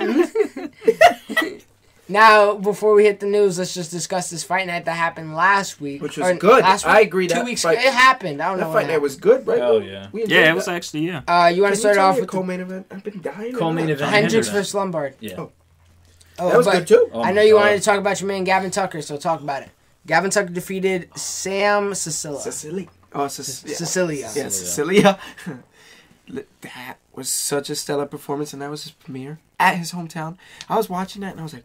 now, before we hit the news, let's just discuss this fight night that happened last week. Which was good. I agree. 2 that weeks fight, ago. It happened. I don't know. That what fight night was good, right? Hell yeah. We enjoyed Yeah, it was that. actually, yeah. You want to start off with co-main event? I've been dying. Co-main event. Hendricks versus Lombard. Yeah. Oh, That was but good too. Oh I my know you God. wanted to talk about your man Gavin Tucker, so talk about it. Gavin Tucker defeated Sam Sicilla. Cecilia. Oh, Cecilia. Yeah, Cecilia. that was such a stellar performance, and that was his premiere at his hometown. I was watching that, and I was like,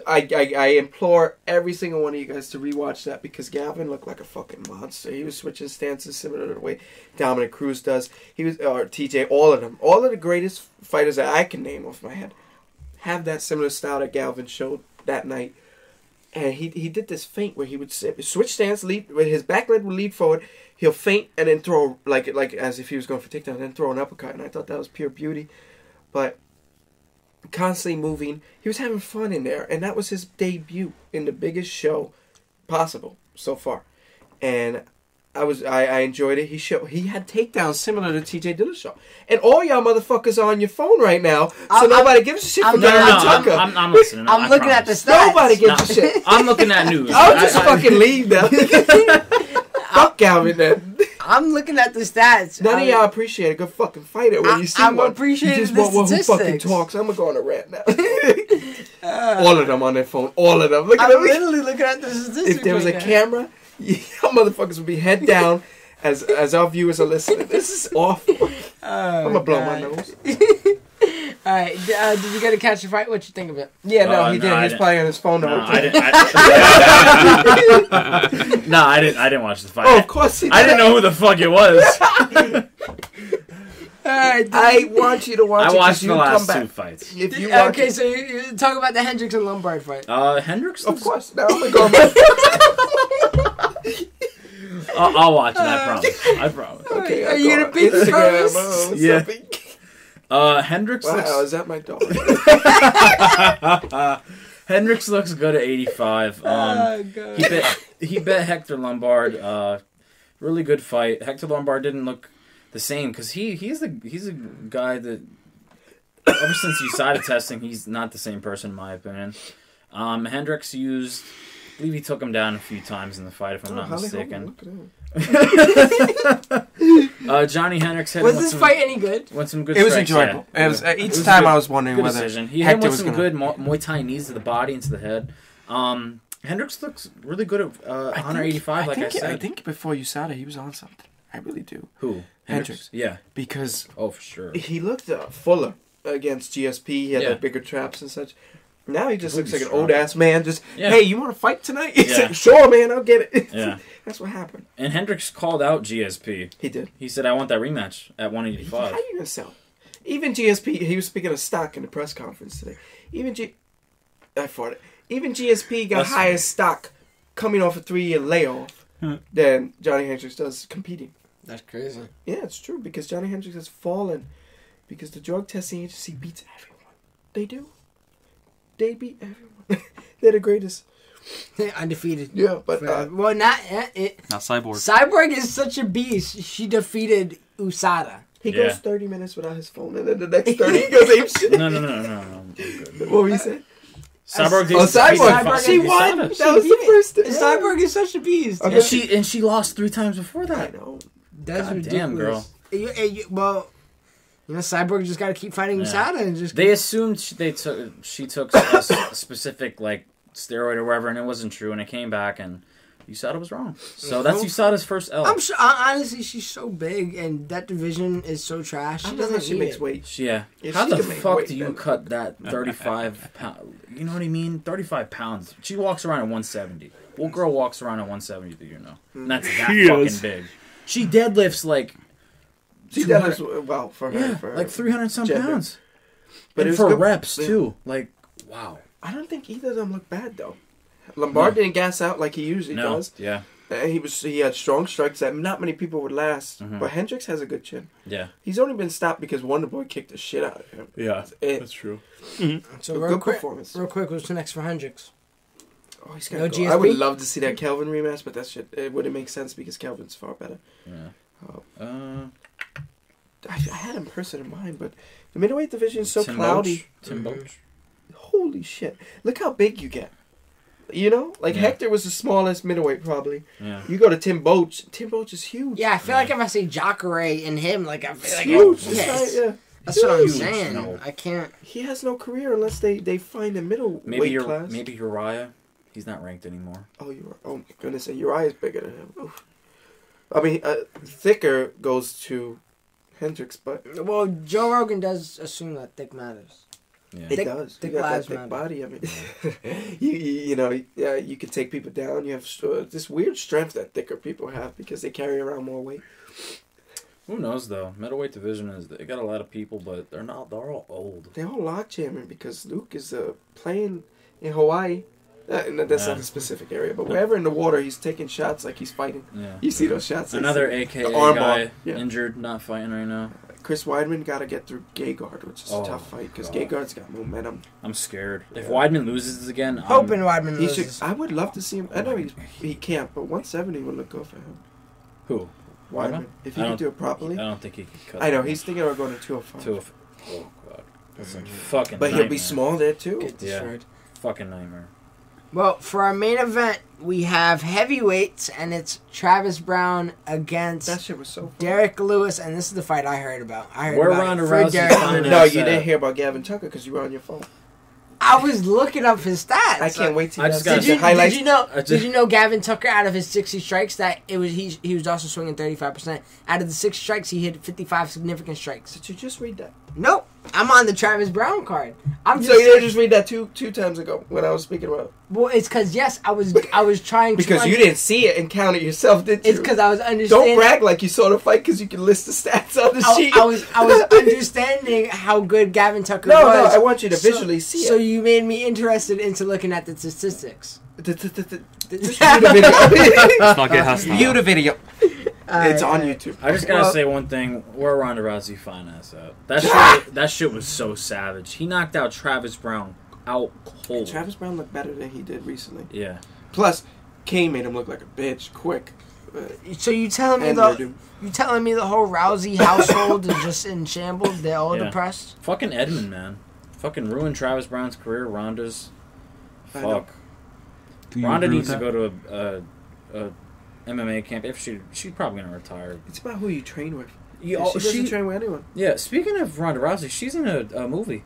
I implore every single one of you guys to rewatch that, because Galvin looked like a fucking monster. He was switching stances similar to the way Dominic Cruz does. He was, or TJ, all of them. All of the greatest fighters that I can name off my head have that similar style that Galvin showed that night. And he did this feint where he would switch stance, lead, with his back leg would lead forward. He'll feint and then throw, like as if he was going for takedown, and then throw an uppercut. And I thought that was pure beauty. But constantly moving. He was having fun in there, and that was his debut in the biggest show possible so far. And I enjoyed it. He had takedowns similar to TJ Dillashaw. And all y'all motherfuckers are on your phone right now, so nobody gives a shit for Gary Tucker. I'm listening. I'm looking at the stats. Nobody gives a shit. I'm looking at news. I'll just fucking leave now. Fuck Galvin then. I'm looking at the stats. None of y'all appreciate a good fucking fighter when you see I'm one. appreciating You just the want one who fucking statistics. talks. I'm gonna go on a rant now. All of them on their phone. All of them. Look at I'm them. literally looking at the statistics. If there was a right now. camera, y'all motherfuckers would be head down as our viewers are listening. This is awful. I'm gonna blow my nose. All right, did you get to catch the fight? What you think of it? Yeah, no, he no, did. I He's didn't. playing on his phone. No, I I didn't watch the fight. Oh, of course he did. I didn't know who the fuck it was. All right, I want you to watch it. I watched 'cause the you come last back. two fights. If you watch okay, it, so you talk about the Hendricks and Lombard fight. Hendricks. of course. Now I'm gonna go back. I'll watch it. I promise. I promise. Okay, Are I'll you go gonna on beat the Instagram, promise? Yeah. something. Hendricks Wow, looks. is that my dog? Hendricks looks good at 85. Oh, God. He bet Hector Lombard. Really good fight. Hector Lombard didn't look the same because he's a guy that ever since USADA testing, he's not the same person in my opinion. Hendricks used. I believe he took him down a few times in the fight, if I'm not mistaken. Johnny Hendricks hit him Was with this some, fight any good? with some good It was strikes, enjoyable. yeah. It was each was time good. I was wondering Good whether decision. He hit him Hector with was some gonna. good Muay Thai knees to the body and to the head. Hendricks looks really good at Honor 85, like I said. I think before USADA, he was on something. I really do. Who? Hendricks. Yeah. Because Oh, for sure. he looked fuller against GSP. He had Yeah. like bigger traps and such. Now he just looks like Completely an old ass man. Just, Yeah. hey, you want to fight tonight? He's Yeah. like, sure, man, I'll get it. Yeah. That's what happened. And Hendricks called out GSP. He did. He said, I want that rematch at How 185. you gonna sell? Even GSP, he was speaking of stock in the press conference today. Even GSP got That's higher funny. stock coming off a 3-year layoff than Johnny Hendricks does competing. That's crazy. Yeah, it's true, because Johnny Hendricks has fallen because the drug testing agency beats everyone. They do. They beat everyone. They're the greatest. Undefeated. Yeah, but Well, not it. Not Cyborg. Cyborg is such a beast. She defeated USADA. he Yeah. goes 30 minutes without his phone, and then the next 30 he goes ape shit. No. I'm good. What were you saying? Cyborg did Oh, Cyborg! Cyborg She and won! USADA. That was the first thing. Cyborg is such a beast. Okay. And she lost 3 times before I that. know. That's God ridiculous. damn, girl. Well, Cyborg just got to keep fighting Yeah. USADA and just. They assumed she took a specific like steroid or whatever, and it wasn't true, and it came back, and USADA was wrong. So that's USADA's first L. I'm sure. Honestly, she's so big, and that division is so trash. She I don't know doesn't if she need makes it. weight. Yeah. If How she the can make fuck weight, do you then- cut that 35 pound? You know what I mean? 35 pounds. She walks around at 170. What girl walks around at 170 that you know? And that's that She fucking is. big. She deadlifts like She 200 does well for her. yeah, for her. like 300 some gender. pounds. But And it was for good- reps yeah. too. Like wow. I don't think either of them look bad though. Lombard didn't gas out like he usually No. does. Yeah. He had strong strikes that not many people would last. Mhm. But Hendricks has a good chin. Yeah. He's only been stopped because Wonderboy kicked the shit out of him. Yeah, It, that's true. So a real good quick, performance. what's next for Hendricks? Oh, he's No gotta go. GSP? I would love to see that Kelvin rematch, but that shit it wouldn't make sense because Kelvin's far better. Yeah. I had a person in mind, but the middleweight division is so Tim cloudy. Boach? Tim Boach. Holy shit! Look how big you get. You know, like Yeah. Hector was the smallest middleweight probably. Yeah. You go to Tim Boach. Tim Boach is huge. Yeah, I feel like if I say Jacare and him, like I feel like Huge. yes. Yeah. That's what I'm Huge. saying. No. I can't. He has no career unless they find a middleweight class. Maybe Uriah. He's not ranked anymore. Oh, oh my goodness, and Uriah's bigger than him. Oof. I mean, Thicker goes to Hendricks, but Well, Joe Rogan does assume that thick matters. Yeah. it Thick- does. thick You got that lives thick matter. body. I mean, you know, you can take people down. You have this weird strength that thicker people have because they carry around more weight. Who knows though? Middleweight division they got a lot of people, but they're all old. They're all lock jamming because Luke is playing in Hawaii. That's not a specific area, but wherever in the water, he's taking shots like he's fighting. Yeah. You see those shots? Another the AKA arm guy bar. Yeah. injured, not fighting right now. Chris Weidman got to get through Gegard, which is a tough fight because Gegard's got momentum. I'm scared. If Weidman loses again, Hoping Weidman He loses. should. I would love to see him. I know he can't, but 170 would look good for him. Who? Weidman. If he can do it properly. I don't think he can cut. I know he's thinking about going to 205. Oh god, that's a fucking. But nightmare. he'll be small there too. Get destroyed. Fucking nightmare. Well, for our main event, we have heavyweights, and it's Travis Brown against That shit was so fun. Derek Lewis, and this is the fight I heard about. I heard Where about Ronda it for Rousey Derek finding Lewis. No, That's you sad. didn't hear about Gavin Tucker because you were on your phone. I was looking up his stats. I can't wait to I just see gotta the Did highlights. you know? I just- Did you know Gavin Tucker, out of his 60 strikes, that it was he was also swinging 35%. Out of the 6 strikes, he hit 55 significant strikes. Did you just read that? Nope, I'm on the Travis Brown card. I'm just So you didn't just read that two times ago when I was speaking about. well, it's because yes, I was trying to Because you didn't see it and count it yourself, did you? It's because I was understanding. Don't brag like you saw the fight because you can list the stats on the sheet. I was understanding how good Gavin Tucker No, was. I want you to visually see it. So you made me interested into looking at the statistics. Just view the video. Fuck it, has to View the video. It's on Alright. YouTube. I just gotta Well- say one thing. Where Ronda Rousey fine ass at? That shit was so savage. He knocked out Travis Brown out cold. Travis Brown looked better than he did recently. Yeah. Plus, Kane made him look like a bitch quick. So you telling me And the Verdum. whole Rousey household is just in shambles? They're all Yeah. depressed. Fucking Edmund, man. Fucking ruined Travis Brown's career. Ronda's. I know. Fuck. Do you Ronda agree needs with to that? go to a MMA camp. If she's probably gonna retire. It's about who you train with. Yeah, She doesn't train with anyone. Yeah. Speaking of Ronda Rousey, she's in a movie.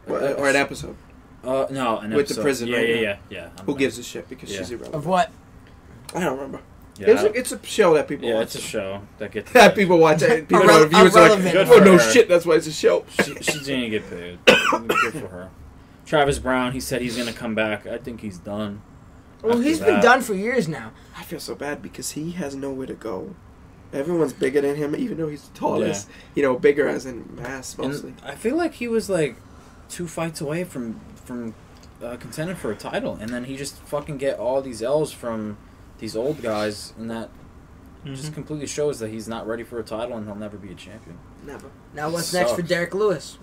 Or an episode. No, an With the episode. prison, Yeah, right? yeah. Who gives a shit because she's irrelevant. Of what? I don't remember. Yeah, It's a show that people yeah, watch. it's a show that gets That people watch it. People Irrele- reviews are like, irrelevant. oh no Good for her. shit, that's why it's a show. She's gonna get paid. Good for her. Travis Brown, he said he's gonna come back. I think he's done. Well, After he's been that. done for years now. I feel so bad because he has nowhere to go. Everyone's bigger than him, even though he's the tallest. You know, bigger as in mass mostly. And I feel like he was like 2 fights away from contending for a title, and then he just fucking get all these L's from these old guys, and that just completely shows that he's not ready for a title, and he'll never be a champion. Never. Now what's next for Sucks. Derek Lewis?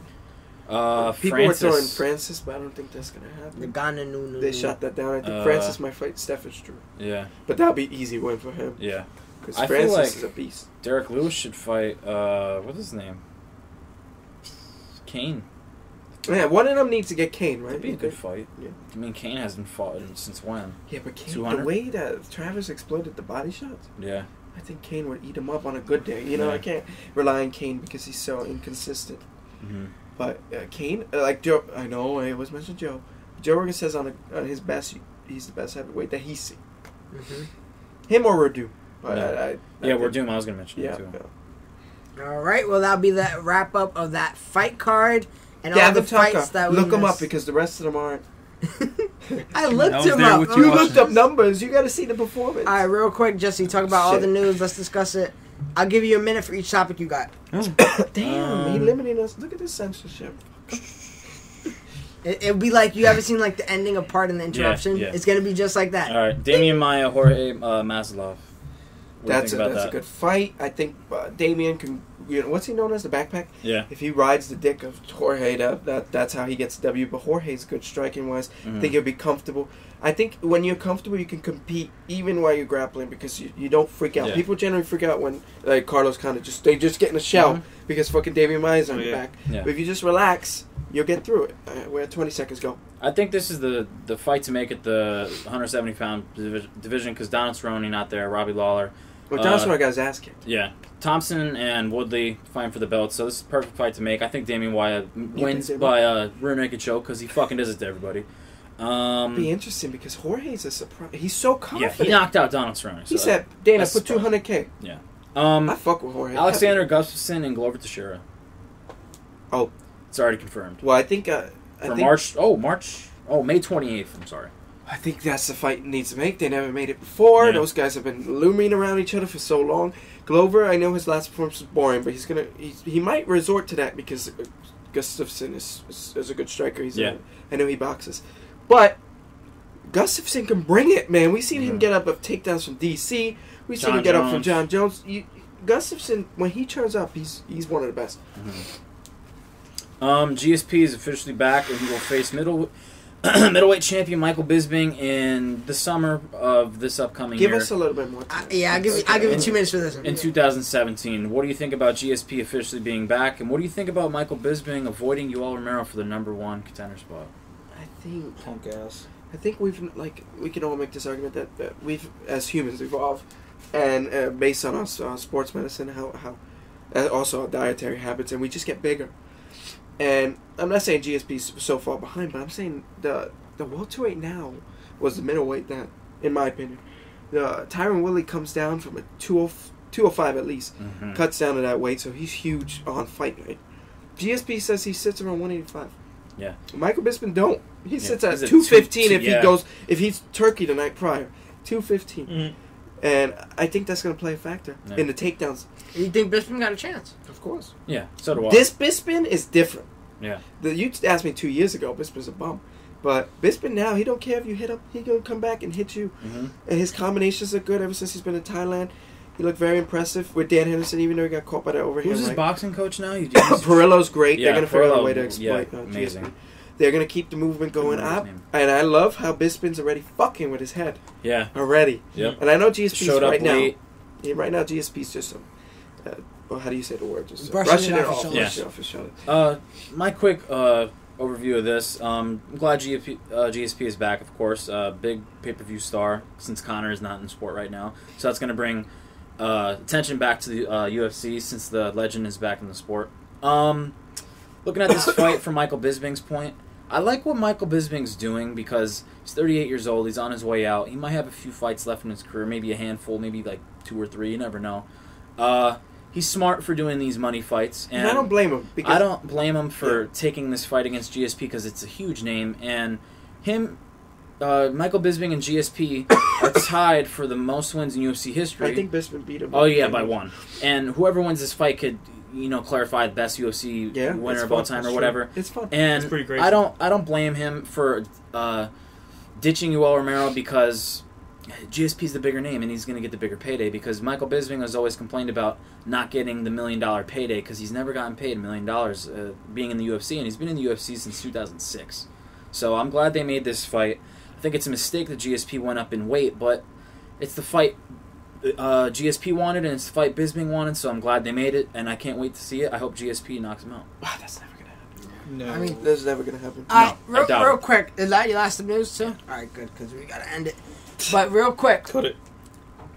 People Francis. were throwing Francis, but I don't think that's gonna The happen. Ghana no. They shot that down. I think Francis might fight Stefan Struve, Yeah, but that'll be easy win for him yeah. because I feel Francis like- is a beast. Derek Lewis should fight. What's his name? Kane. Yeah, one of them needs to get Kane, right? That'd be a You good think? fight. Yeah. I mean, Kane hasn't fought since when? Yeah, but Kane, 200? the way that Travis exploded the body shots, Yeah. I think Kane would eat him up on a good day. You know, Yeah. I can't rely on Kane because he's so inconsistent. Mm-hmm. But Kane, like Joe, I know I always mention Joe. Joe Rogan says on his best, he's the best heavyweight that he's seen. Him or Radu. But Yeah. I Yeah, we're think- doing. I was gonna mention Yeah. that too. yeah. All right, well that'll be the wrap up of that fight card and all Gavin the fights Tucker, that we look him up missed. because the rest of them aren't. I looked I was him there up. with You watching looked up this. numbers. You got to see the performance. All right, real quick, Jesse, talk about all Shit. the news. Let's discuss it. I'll give you a minute for each topic you got. Damn, he limiting us. Look at this censorship. It'll be like you ever seen like the ending of Part and the Interruption. yeah. It's gonna be just like that. All right, Damian Maia, Jorge Masvidal. What do you That's think about a that? good fight. I think Damian can. You know, what's he known as, the backpack? Yeah. If he rides the dick of Jorge, that's how he gets the W. But Jorge's good striking wise. I think he'll be comfortable. I think when you're comfortable, you can compete even while you're grappling because you don't freak out. Yeah. People generally freak out when like Carlos kind of they just get in a shell because fucking Damian Maia's on your back. Yeah. But if you just relax, you'll get through it. We're at 20 seconds. Go. I think this is the fight to make it the 170-pound division because Donald Cerrone not there, Robbie Lawler. Well, Thompson got his ass kicked. Yeah. Thompson and Woodley fighting for the belt, so this is a perfect fight to make. I think Damian Maia wins think by rear naked choke because he fucking does it to everybody. It'll be interesting because Jorge's a surprise. He's so Yeah, confident. he knocked out Donald Cerrone. He so said, "Dana, that's put surprising. $200K." Yeah. I fuck with Jorge. Alexander Gustafsson and Glover Teixeira. Oh. It's already confirmed. Well, I think... March... Oh, May 28th. I'm sorry. I think that's the fight needs to make. They never made it before. Yeah. Those guys have been looming around each other for so long. Glover, I know his last performance was boring, but he might resort to that because Gustafsson is a good striker. I know he boxes. But Gustafsson can bring it, man. We've seen him get up of takedowns from DC. We've seen him get up from John Jones. Gustafsson, when he turns up, he's one of the best. GSP is officially back, and he will face middleweight champion Michael Bisping in the summer of this upcoming year. Give us a little bit more time. I'll give you 2 minutes for this one. In 2017. What do you think about GSP officially being back, and what do you think about Michael Bisping avoiding Yoel Romero for the #1 contender spot? I think Punk ass. I think we can all make this argument that we've, as humans, evolved, and based on our sports medicine, how also our dietary habits, and we just get bigger. And I'm not saying GSP's so far behind, but I'm saying the welterweight now was the middleweight then, in my opinion. Tyron Woodley comes down from a 205 at least, cuts down to that weight, so he's huge on fight night. GSP says he sits around 185. Yeah. Michael Bisping don't. He sits at 215 if he's Turkey the night prior. 215. And I think that's going to play a factor in the takedowns. You think Bisping got a chance? Of course. Yeah, so do I. This Bisping is different. Yeah. You asked me 2 years ago, Bisping's a bum. But Bisping now, he don't care if you hit him. He going to come back and hit you. And his combinations are good ever since he's been in Thailand. He looked very impressive with Dan Henderson, even though he got caught by that overhand. Who's his boxing coach now? Perillo's great. Yeah, they're going to figure out a way to exploit amazing. GSP. They're going to keep the movement going up. And I love how Bisping's already fucking with his head. Yeah. Already. Yep. And I know GSP's showed up right late. now. Right now, GSP's just well, how do you say the word? Just brushing it off his shoulder. My quick overview of this. I'm glad GSP is back, of course. Big pay-per-view star since Conor is not in sport right now. So that's going to bring attention back to the UFC since the legend is back in the sport. Looking at this fight from Michael Bisping's point, I like what Michael Bisping's doing because he's 38 years old. He's on his way out. He might have a few fights left in his career, maybe a handful, maybe like 2 or 3. You never know. He's smart for doing these money fights, and I don't blame him. I don't blame him for taking this fight against GSP because it's a huge name, and Michael Bisping and GSP are tied for the most wins in UFC history. I think Bisping beat him. Oh yeah, by 1. And whoever wins this fight could, clarify the best UFC winner of all time or whatever. It's fun. And it's pretty crazy. I don't blame him for ditching Yoel Romero because GSP's the bigger name and he's going to get the bigger payday, because Michael Bisping has always complained about not getting the $1 million payday because he's never gotten paid $1 million being in the UFC, and he's been in the UFC since 2006. So I'm glad they made this fight. I think it's a mistake that GSP went up in weight, but it's the fight GSP wanted and it's the fight Bisping wanted, so I'm glad they made it, and I can't wait to see it. I hope GSP knocks him out. Wow, that's never going to happen. No. I mean, that's never going to happen. Real quick, is that your last news too? All right, good, because we got to end it. But real quick, Cut it.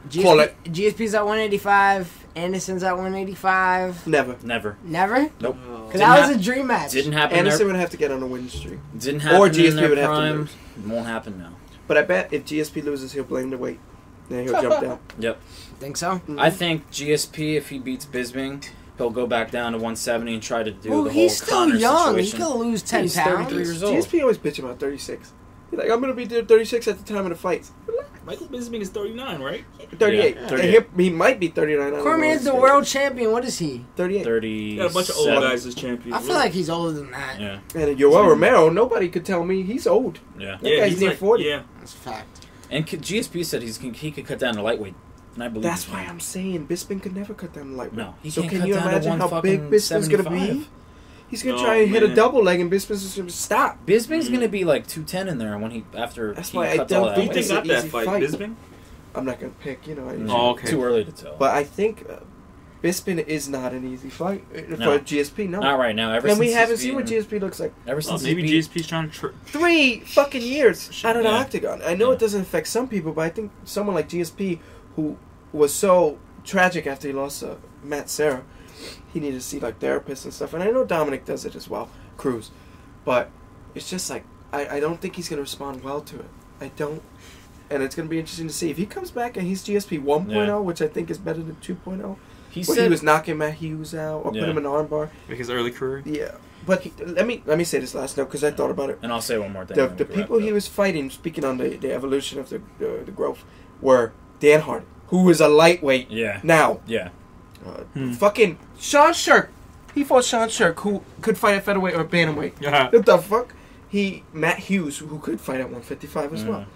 GSP's at 185. Anderson's at 185. Never. Never? Nope. Because that was a dream match. Didn't happen. Anderson would have to get on a winning streak. Didn't happen. Or GSP in their would have to prime. lose. Won't happen now. But I bet if GSP loses, he'll blame the weight. Then he'll jump down. Yep. Think so? I think GSP, if he beats Bisping, he'll go back down to 170 and try to do the whole he's still Conor young. situation. He could lose 10 He's pounds. 33 years old. GSP always bitch about 36. He's like, I'm going to be 36 at the time of the fights. Michael Bisping is 39, right? 38. Yeah, 38. He might be 39. Cormier's the world champion. What is he? 38. 30. Got a bunch of old guys as champions. I feel like he's older than that. Yeah. And Yoel Romero, nobody could tell me he's old. Yeah. That guy's he's near 40. Yeah. That's a fact. And GSP said he could cut down to lightweight. And I believe That's him. why I'm saying Bisping could never cut down the lightweight. No, he so can't can cut you down to imagine how big 1 Bisping's going to be? 75. He's going to Oh, try and hit a man. double leg, and Bisping's just going to stop. Bisping's going to be like 210 in there after That's he why I cuts don't all that think Who weight. this think is an got that easy fight? fight. Bisping? I'm not going to pick, Oh, okay. Too early to tell. But I think Bisping is not an easy fight for No. GSP. No. Not right now. And we haven't seen what GSP looks like. Ever since Maybe he beat, GSP's trying to... 3 fucking years out of the Yeah. octagon. I know Yeah. it doesn't affect some people, but I think someone like GSP, who was so tragic after he lost Matt Serra, he needed to see like therapists and stuff. And I know Dominic does it as well, Cruz. But it's just like, I don't think he's going to respond well to it. I don't. and it's going to be interesting to see if he comes back and he's GSP 1.0, which I think is better than 2.0. He was knocking Matt Hughes out or put him in an armbar. Like his early career. Yeah, but let me say this last note because I thought about it. And I'll say one more thing. The people he was fighting, speaking on the evolution of the growth, were Dan Hardy, who is a lightweight now. Yeah. Fucking Sean Shirk. He fought Sean Shirk, who could fight at featherweight or bantamweight. Yeah. What the fuck? Matt Hughes, who could fight at 155 as well.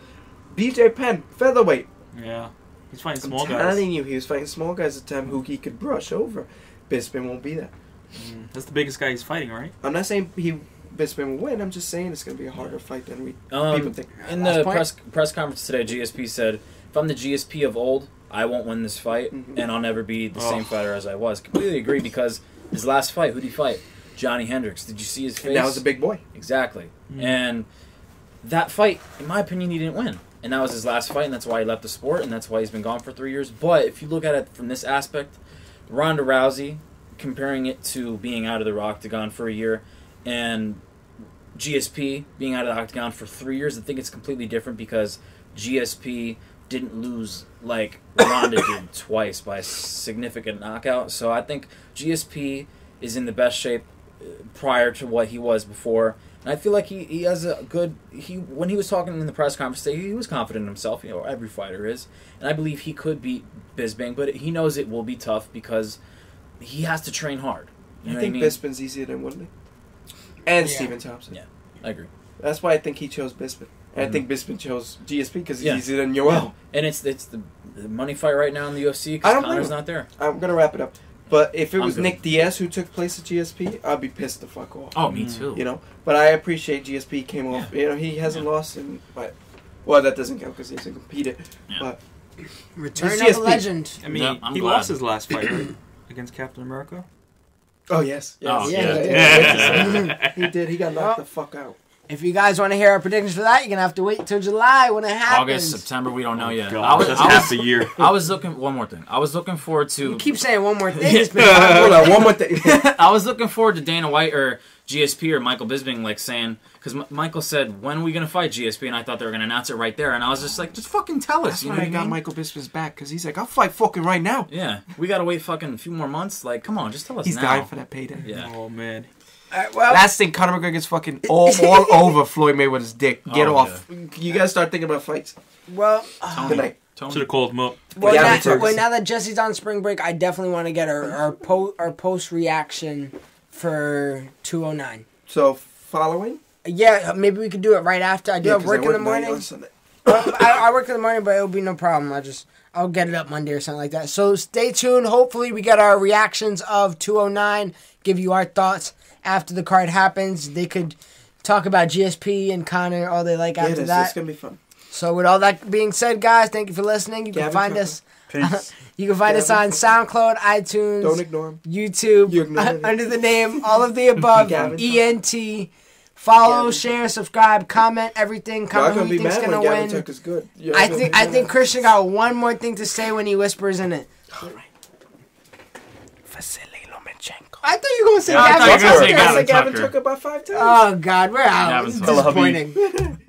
BJ Penn, featherweight. Yeah. He's fighting small guys. I'm telling you, he was fighting small guys at the time who he could brush over. Bisping won't be there. That's the biggest guy he's fighting, right? I'm not saying Bisping will win. I'm just saying it's going to be a harder fight than people think. In the press conference today, GSP said, if I'm the GSP of old, I won't win this fight, and I'll never be the same fighter as I was. Completely agree, because his last fight, who did he fight? Johnny Hendricks. Did you see his face? And that was a big boy. Exactly. And that fight, in my opinion, he didn't win. And that was his last fight, and that's why he left the sport, and that's why he's been gone for 3 years. But if you look at it from this aspect, Ronda Rousey, comparing it to being out of the octagon for a year, and GSP being out of the octagon for 3 years, I think it's completely different because GSP didn't lose like Ronda did twice by a significant knockout. So I think GSP is in the best shape prior to what he was before. And I feel like he has a good... When he was talking in the press conference today, he was confident in himself. You know, every fighter is. And I believe he could beat Bisping, but he knows it will be tough because he has to train hard. You know I think what I mean? Bisping's easier than Woodley. And Stephen Thompson. Yeah, I agree. That's why I think he chose Bisping. And I think Bisping chose GSP because he's easier than Yoel. Yeah. And it's the money fight right now in the UFC because Connor's not there. I'm going to wrap it up. But if it was Nick Diaz who took place at GSP, I'd be pissed the fuck off. Oh, me too. You know, but I appreciate GSP came off. You know, he hasn't lost in, well, that doesn't count because he hasn't competed. Yeah. But return of a legend. I mean, he lost his last fight right? Against Captain America. Oh yes. Oh yeah. He did. He got knocked the fuck out. If you guys want to hear our predictions for that, you're going to have to wait until July when it happens. August, September, we don't know yet. That's half the year. I was looking... One more thing. I was looking forward to... You keep saying one more thing. It's been Hold on, one more thing. I was looking forward to Dana White or GSP or Michael Bisping like saying... Because Michael said, when are we going to fight GSP? And I thought they were going to announce it right there. And I was just like, just fucking tell us. That's why I got Michael Bisping's back. Because he's like, I'll fight fucking right now. Yeah. We got to wait fucking a few more months. Like, come on, just tell us He's now. dying for that payday. Yeah. Oh, man. well, Last thing, Conor McGregor's fucking all over Floyd Mayweather's dick. Get off. Yeah. You gotta start thinking about fights. well, Good night. Should have called him up. well, Yeah, now that Jesse's on spring break, I definitely want to get our post reaction for 209. So, following? Yeah, maybe we could do it right after. I do have work in the morning. I work in the morning, but it'll be no problem. I'll get it up Monday or something like that. So stay tuned. Hopefully we get our reactions of 209. Give you our thoughts after the card happens. They could talk about GSP and Connor all they like after that. It's gonna be fun. So with all that being said, guys, thank you for listening. You can find us. You can find us on SoundCloud, iTunes, Don't ignore him. YouTube, under the name All of the Above ENT. Follow, share, subscribe, comment, everything. Comment who you think's gonna win. Gavin is good. I think Christian got one more thing to say when he whispers in it. All right. Vasily Lomachenko. I thought you were gonna say I thought you were gonna say Gavin Gavin Tucker. Gavin Tucker about 5 times. Oh God, we're out. This is Gavin Tucker. disappointing.